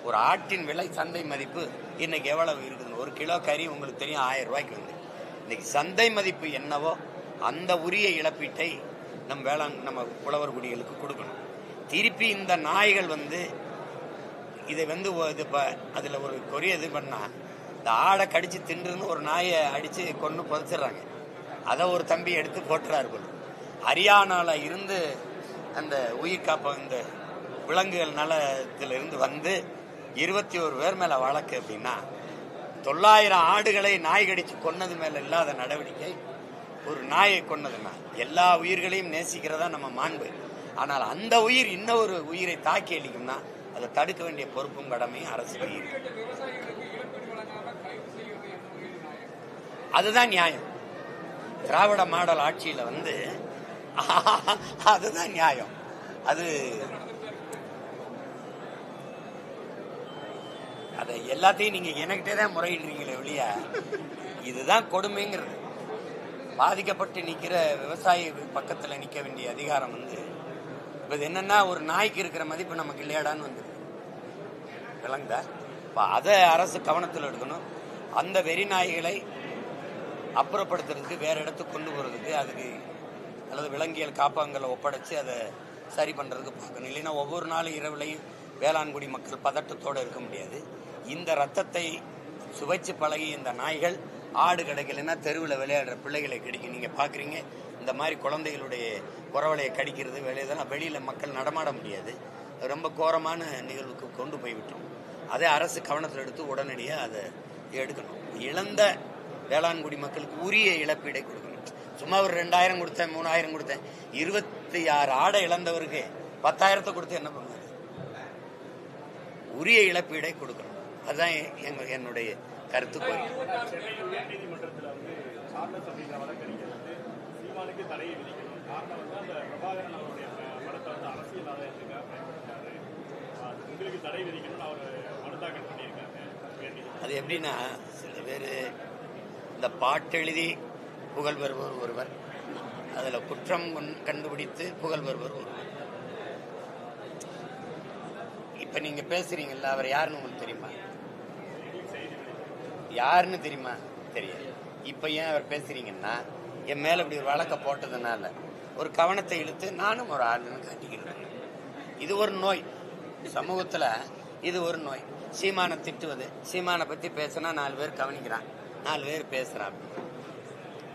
ஒரு ஆட்டின் விலை சந்தை மதிப்பு இன்னைக்கு எவ்வளவு இருக்குது? 1 கிலோ கறி உங்களுக்கு தெரியும் 1000 ரூபாய்க்கு இன்னைக்கு சந்தை மதிப்பு என்னவோ அந்த உரிய இழப்பீட்டை நம்ம உழவர் குடிகளுக்கு கொடுக்கணும். திருப்பி இந்த நாய்கள் இதை அதுல ஒரு கொரிய இது பண்ணா, இந்த ஆடை கடிச்சு தின்றுன்னு ஒரு நாயை அடிச்சு கொண்டு புதைச்சிடுறாங்க. அதை ஒரு தம்பி எடுத்து போட்டுறாரு போல. ஹரியானால இருந்து அந்த உயிர் காப்ப இந்த விலங்குகள் நலத்திலிருந்து 21 பேர் மேல வழக்கு அப்படின்னா 900 ஆடுகளை நாய் கடிச்சு கொன்னது மேல இல்லாத நடவடிக்கை ஒரு நாயை கொன்னதுன்னா எல்லா உயிர்களையும் நேசிக்கிறதா நம்ம மாண்பு. ஆனால் அந்த உயிர் இன்னொரு உயிரை தாக்கி அளிக்கும்னா அதை தடுக்க வேண்டிய பொறுப்பும் கடமையும் அரசுக்கு இருக்கு. அதுதான் நியாயம். திராவிட மாடல் ஆட்சியில அதுதான் நியாயம். அது அதை எல்லாத்தையும் நீங்க எனக்கிட்டே தான் முறையிடுறீங்களே வெளிய. இதுதான் கொடுமைங்கிறது. பாதிக்கப்பட்டு நிக்கிற விவசாயி பக்கத்துல நிக்க வேண்டிய அதிகாரம் இப்ப என்னன்னா ஒரு நாய்க்கு இருக்கிற மதிப்பு நமக்கு இல்லையாடான்னு வந்துருக்கு. விளங்குதா? அதை அரசு கவனத்தில் எடுக்கணும். அந்த வெறி நாய்களை அப்புறப்படுத்துறதுக்கு வேற இடத்துக்கு கொண்டு போறதுக்கு அதுக்கு அல்லது விலங்கியல் காப்பகங்களை ஒப்படைச்சு அதை சரி பண்றதுக்கு பார்க்கணும். இல்லைன்னா ஒவ்வொரு நாளும் இரவுலையும் வேளாண்குடி மக்கள் பதட்டத்தோடு இருக்க முடியாது. இந்த ரத்தத்தை சுவைச்சு பழகி இந்த நாய்கள் ஆடு கிடைக்கலன்னா தெருவில் விளையாடுற பிள்ளைகளை கடிக்கும். நீங்க பாக்குறீங்க இந்த மாதிரி குழந்தைகளுடைய குறவலையை கடிக்கிறது இதெல்லாம் வெளியில மக்கள் நடமாட முடியாது. ரொம்ப கோரமான நிகழ்வுக்கு கொண்டு போய் விட்டோம். அதை அரசு கவனத்தில் எடுத்து உடனடியாக அதை எடுக்கணும். இழந்த வேளாண்குடி மக்களுக்கு உரிய இழப்பீடை கொடுக்கணும். சும்மா ஒரு 2000 கொடுத்தேன் 3000 கொடுத்தேன் 26 ஆடை இழந்தவருக்கு 10,000 கொடுத்து என்ன பண்ணுவாரு? உரிய இழப்பீடை கொடுக்கணும். அதுதான் என்னுடைய கருத்து. அது எப்படின்னா சில பேர் இந்த பாட்டெழுதி புகழ் பெறுபவர் ஒருவர், அதுல குற்றம் கண்டுபிடித்து புகழ் பெறுபவர் ஒருவர். இப்ப நீங்க பேசுறீங்கல்ல, அவர் யாருன்னு உங்களுக்கு தெரியுமா? யாருன்னு தெரியுமா? தெரியாது. இப்ப ஏன் அவர் பேசுறீங்கன்னா என் மேல இப்படி ஒரு வழக்க போட்டதுனால ஒரு கவனத்தை இழுத்து நானும் ஒரு ஆளுன்னு காட்டிக்கிறேன். இது ஒரு நோய் சமூகத்துல. இது ஒரு நோய். சீமானை திட்டுவது, சீமானை பத்தி பேசினா 4 பேர் கவனிக்கிறான், 4 பேர் பேசுறான்.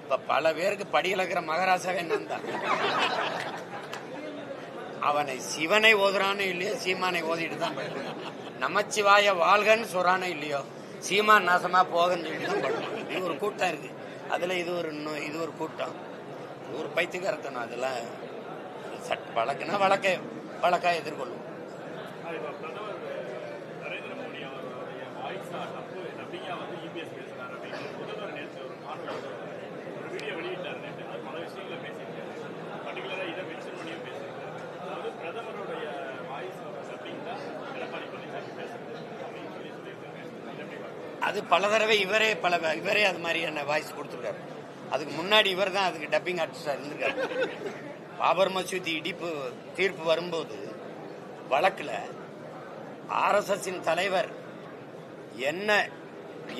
இப்ப பல பேருக்கு படியிலக்கிற மகாராஜாவே நான் தான். அவனை சிவனை ஓதுறானோ இல்லையோ சீமானை ஓதிட்டு தான் படிக்கிறான். நமச்சிவாய வாழ்கன்னு சொல்றானோ இல்லையோ சீமான் நாசமா போகன்னு சொல்லிட்டு தான் படிக்கிறான். இது ஒரு கூட்டம் இருக்கு. அதுல இது ஒரு நோய், இது ஒரு கூட்டம், ஒரு பைத்தியக்காரத்தனம். அதெல்லாம் வழக்குனா வழக்கா எதிர்கொள்ளும். அது பல தடவை இவரே அது மாதிரியான வாய்ஸ் கொடுத்துருக்காரு. அதுக்கு முன்னாடி இவர் தான் அதுக்கு டப்பிங் ஆர்டிஸ்டா இருந்திருக்காரு. பாபர் மசூதி இடிப்பு தீர்ப்பு வரும்போது வழக்குல RSS தலைவர்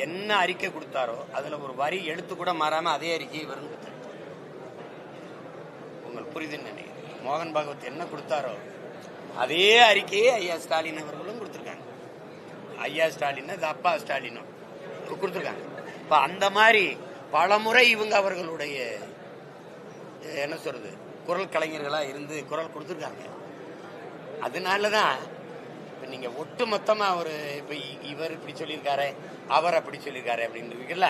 என்ன அறிக்கை கொடுத்தாரோ அதுல ஒரு வரி எழுத்து கூட மாறாம அதே அறிக்கையை இவர் கொடுத்தார். உங்களுக்கு புரியுதுன்னு நினைக்கிறேன். மோகன் பாகவத் என்ன கொடுத்தாரோ அதே அறிக்கையை ஐயா ஸ்டாலின் அவர்களும் கொடுத்திருக்காங்க. ஐயா ஸ்டாலின் அப்பா ஸ்டாலினும் கொடுத்திருக்காங்க. இப்ப அந்த மாதிரி பலமுறை இவங்க அவர்களுடைய என்ன சொல்றது குரல் கலைஞர்களா இருந்து குரல் கொடுத்திருக்காங்க. அதனாலதான் இப்ப நீங்க ஒட்டு மொத்தமா இப்ப இவர் இப்படி சொல்லியிருக்காரு, அவர் அப்படி சொல்லியிருக்காரு அப்படின்னு இருக்குல்ல.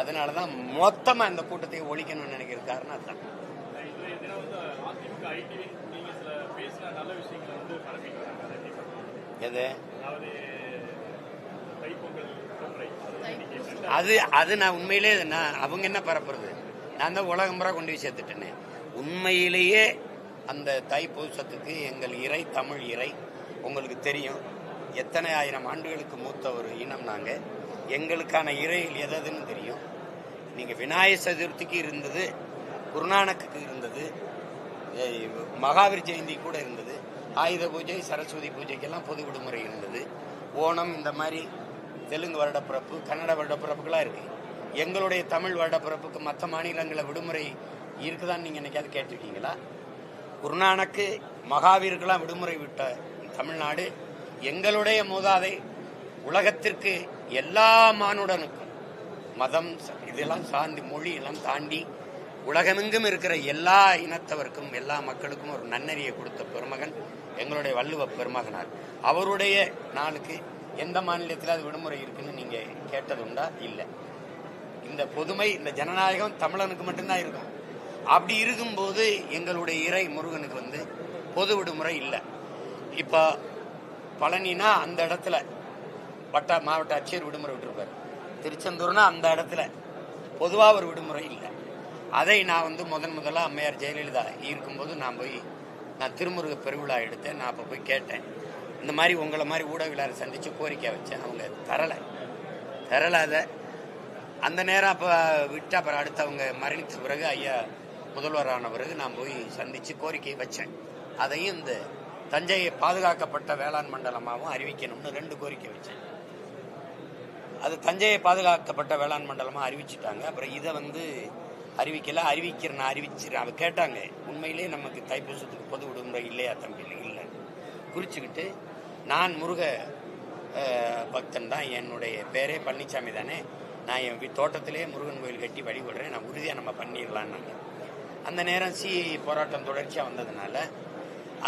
அதனாலதான் மொத்தமா இந்த கூட்டத்தை ஒழிக்கணும்னு நினைக்கிற காரணம் அதுதான். எது அது நான் உண்மையிலே அவங்க என்ன பரப்புறது, நான் தான் உலகம் முறை கொண்டு போய் சேர்த்துட்டேன்னு. உண்மையிலேயே அந்த தைப்பூசத்துக்கு எங்கள் இறை தமிழ் இறை உங்களுக்கு தெரியும். எத்தனை ஆயிரம் ஆண்டுகளுக்கு மூத்த ஒரு இனம் நாங்க. எங்களுக்கான இறையில் எதுன்னு தெரியும். நீங்க விநாயகர் சதுர்த்திக்கு இருந்தது, குருநானக்கு இருந்தது, மகாவீர் ஜெயந்தி கூட இருந்தது, ஆயுத பூஜை சரஸ்வதி பூஜைக்கெல்லாம் பொது விடுமுறை இருந்தது. ஓணம் இந்த மாதிரி தெலுங்கு வருடப்பிறப்பு கன்னட வருடப்பிறப்புகளா இருக்கு. எங்களுடைய தமிழ் வருடப்பிறப்புக்கு மற்ற மாநிலங்கள விடுமுறை இருக்குதான்னு நீங்க என்னைக்காவது கேட்டிருக்கீங்களா? குருநானக்கு மகாவீருக்கெல்லாம் விடுமுறை விட்ட தமிழ்நாடு எங்களுடைய மூதாதை உலகத்திற்கு எல்லா மானுடனுக்கும் மதம் இதெல்லாம் சார்ந்து மொழி எல்லாம் தாண்டி உலகமெங்கும் இருக்கிற எல்லா இனத்தவருக்கும் எல்லா மக்களுக்கும் ஒரு நன்னறியை கொடுத்த பெருமகன் எங்களுடைய வள்ளுவ பெருமகனார். அவருடைய நாளுக்கு எந்த மாநிலத்தில் அது விடுமுறை இருக்குன்னு நீங்க கேட்டது உண்டா? இல்லை. இந்த பொதுமை, இந்த ஜனநாயகம் தமிழனுக்கு மட்டும்தான் இருக்கும். அப்படி இருக்கும்போது எங்களுடைய இறை முருகனுக்கு வந்து பொது விடுமுறை இல்லை. இப்போ பழனினா அந்த இடத்துல மாவட்ட ஆட்சியர் விடுமுறை விட்டுருப்பார். திருச்செந்தூர்னா அந்த இடத்துல பொதுவாக ஒரு விடுமுறை இல்லை. அதை நான் வந்து முதல்ல அம்மையார் ஜெயலலிதா இருக்கும்போது நான் திருமுருக பெருவிழா எடுத்தேன். நான் அப்போ போய் கேட்டேன், இந்த மாதிரி உங்களை மாதிரி ஊடகவியலாளரை சந்தித்து கோரிக்கை வச்சேன். அவங்க தரலை. அதை அந்த நேரம் அப்போ விட்டு அப்புறம் அடுத்து அவங்க மரணித்த பிறகு ஐயா முதல்வரான பிறகு நான் போய் சந்தித்து கோரிக்கை வச்சேன். அதையும் இந்த தஞ்சையை பாதுகாக்கப்பட்ட வேளாண் மண்டலமாகவும் அறிவிக்கணும்னு 2 கோரிக்கை வச்சேன். அது தஞ்சையை பாதுகாக்கப்பட்ட வேளாண் மண்டலமாக அறிவிச்சிட்டாங்க. அப்புறம் இதை வந்து அறிவிக்கிறேன். அதை கேட்டாங்க, உண்மையிலே நமக்கு தைப்பூசத்துக்கு பொது விடுமுறை இல்லையா தம்பி? இல்லை. குறிச்சுக்கிட்டு நான் முருக பக்தன் தான், என்னுடைய பேரே பழனிசாமி தானே, நான் என் தோட்டத்திலே முருகன் கோயில் கட்டி வழிபடுறேன், நான் உறுதியாக நம்ம பண்ணிடலான்னாங்க. அந்த நேரம் சிஐ போராட்டம் தொடர்ச்சியாக வந்ததுனால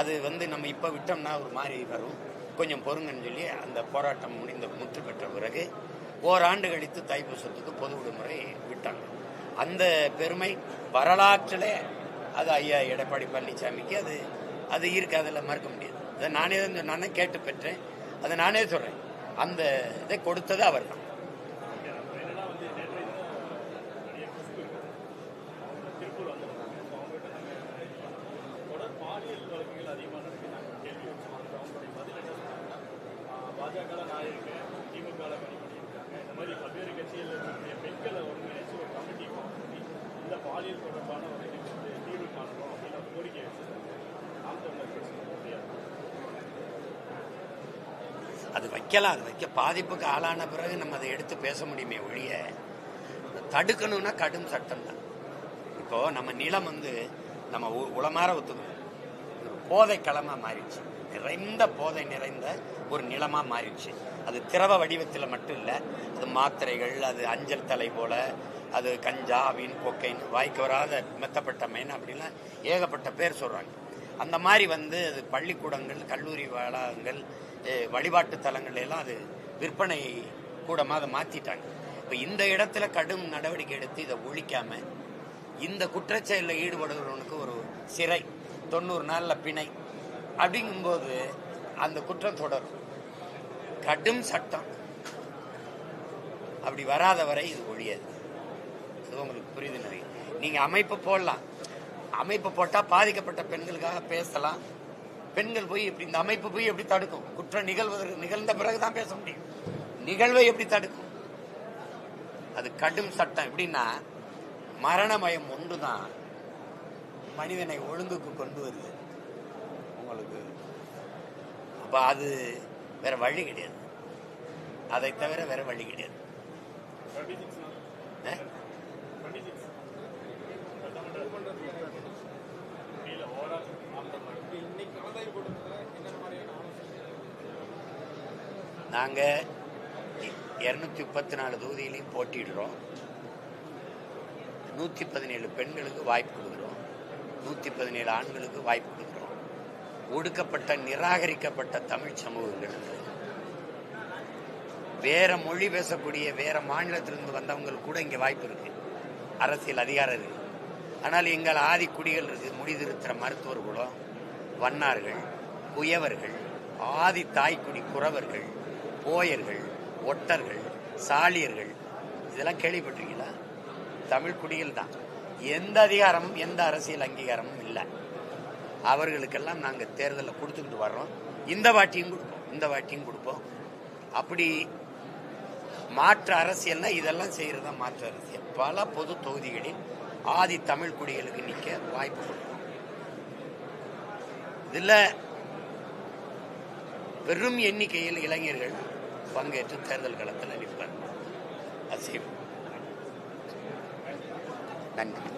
அது வந்து நம்ம இப்போ விட்டோம்னா ஒரு மாதிரி வரும், கொஞ்சம் பொறுங்கன்னு சொல்லி அந்த போராட்டம் முற்று பெற்ற பிறகு ஓராண்டு கழித்து தைப்பூசத்துக்கு பொது விடுமுறை விட்டாங்க. அந்த பெருமை வரலாற்றில் அது ஐயா எடப்பாடி பழனிசாமிக்கு அது இருக்கு, அதில் மறுக்க முடியாது. அதை நானே கேட்டு பெற்றேன், அதை நானே சொல்றேன். அந்த இதை கொடுத்தது அவர் தான். அது வைக்கலாம், பாதிப்புக்கு ஆளான பிறகு நம்ம அதை எடுத்து பேச முடியுமே ஒழிய தடுக்கணும்னா கடும் சட்டம் தான். இப்போ நம்ம நிலம் வந்து நம்ம உளமாற ஒத்துக்கணும், போதை களமா மாறிடுச்சு, போதை நிறைந்த ஒரு நிலமா மாறிடுச்சு. அது திரவ வடிவத்தில் மட்டும் இல்லை, அது மாத்திரைகள், அது அஞ்சல் தலை போல, அது கஞ்சா, அவின், கொக்கைன், வாய்க்கு வராத மெத்தப்பட்ட மைன் அப்படின்லாம் ஏகப்பட்ட பேர் சொல்றாங்க. அந்த மாதிரி வந்து அது பள்ளிக்கூடங்கள், கல்லூரி வளாகங்கள், வழிபாட்டு தலங்கள் எல்லாம் அது விற்பனை கூடமாக அதை மாற்றிட்டாங்க. இப்போ இந்த இடத்துல கடும் நடவடிக்கை எடுத்து இதை ஒழிக்காம இந்த குற்றச்செயலில் ஈடுபடுகிறவனுக்கு ஒரு சிறை, 90 நாளில் பிணை அப்படிங்கும்போது அந்த குற்றம் தொடரும். கடும் சட்டம் அப்படி வராத வரை இது ஒழியாது. அது உங்களுக்கு புரியுது நிறைய. நீங்கள் அமைப்பு போடலாம், அமைப்பு போட்டால் பாதிக்கப்பட்ட பெண்களுக்காக பேசலாம். பெண்கள் போய் இந்த அமைப்பு போய் எப்படி தடுக்கும்? குற்றம் நிகழ்ந்த பிறகுதான் பேச முடியும். நிகழ்வை எப்படி தடுக்கும்? அது கடும் சட்டம். எப்படின்னா மரணமயம் ஒன்றுதான் மனிதனை ஒழுங்குக்கு கொண்டு வருது உங்களுக்கு. அப்ப அது வேற வழி கிடையாது, அதை தவிர வேற வழி கிடையாது. நாங்கள் 234 தொகுதியிலையும் போட்டிடுறோம். 117 பெண்களுக்கு வாய்ப்பு கொடுக்குறோம், 117 ஆண்களுக்கு வாய்ப்பு கொடுக்குறோம். ஒடுக்கப்பட்ட, நிராகரிக்கப்பட்ட தமிழ் சமூகங்களுக்கு, வேற மொழி பேசக்கூடிய வேற மாநிலத்திலிருந்து வந்தவங்களுக்கு கூட இங்கே வாய்ப்பு இருக்கு, அரசியல் அதிகாரம் இருக்கு. ஆனால் எங்கள் ஆதி குடிகள் இருக்கு, முடிதிருத்துற மருத்துவர் குலம், வண்ணார்கள், குயவர்கள், ஆதி தாய்க்குடி குறவர்கள், போயர்கள், ஒட்டர்கள், சாலியர்கள், இதெல்லாம் கேள்விப்பட்டிருக்கீங்களா? தமிழ் குடிகள் தான். எந்த அதிகாரமும் எந்த அரசியல் அங்கீகாரமும் இல்லை. அவர்களுக்கெல்லாம் நாங்கள் தேர்தலில் கொடுத்துக்கிட்டு வர்றோம். இந்த வாட்டியும் கொடுப்போம். அப்படி மாற்று அரசியல்னா இதெல்லாம் செய்யறதா மாற்று அரசியல். பல பொது தொகுதிகளில் ஆதி தமிழ் குடிகளுக்கு நிற்க வாய்ப்பு கொடுப்போம். இதுல பெரும் எண்ணிக்கையில் இளைஞர்கள் பங்கேற்று தேர்தல் களத்தில் நிற்பார். அது செய்வோம். நன்றி.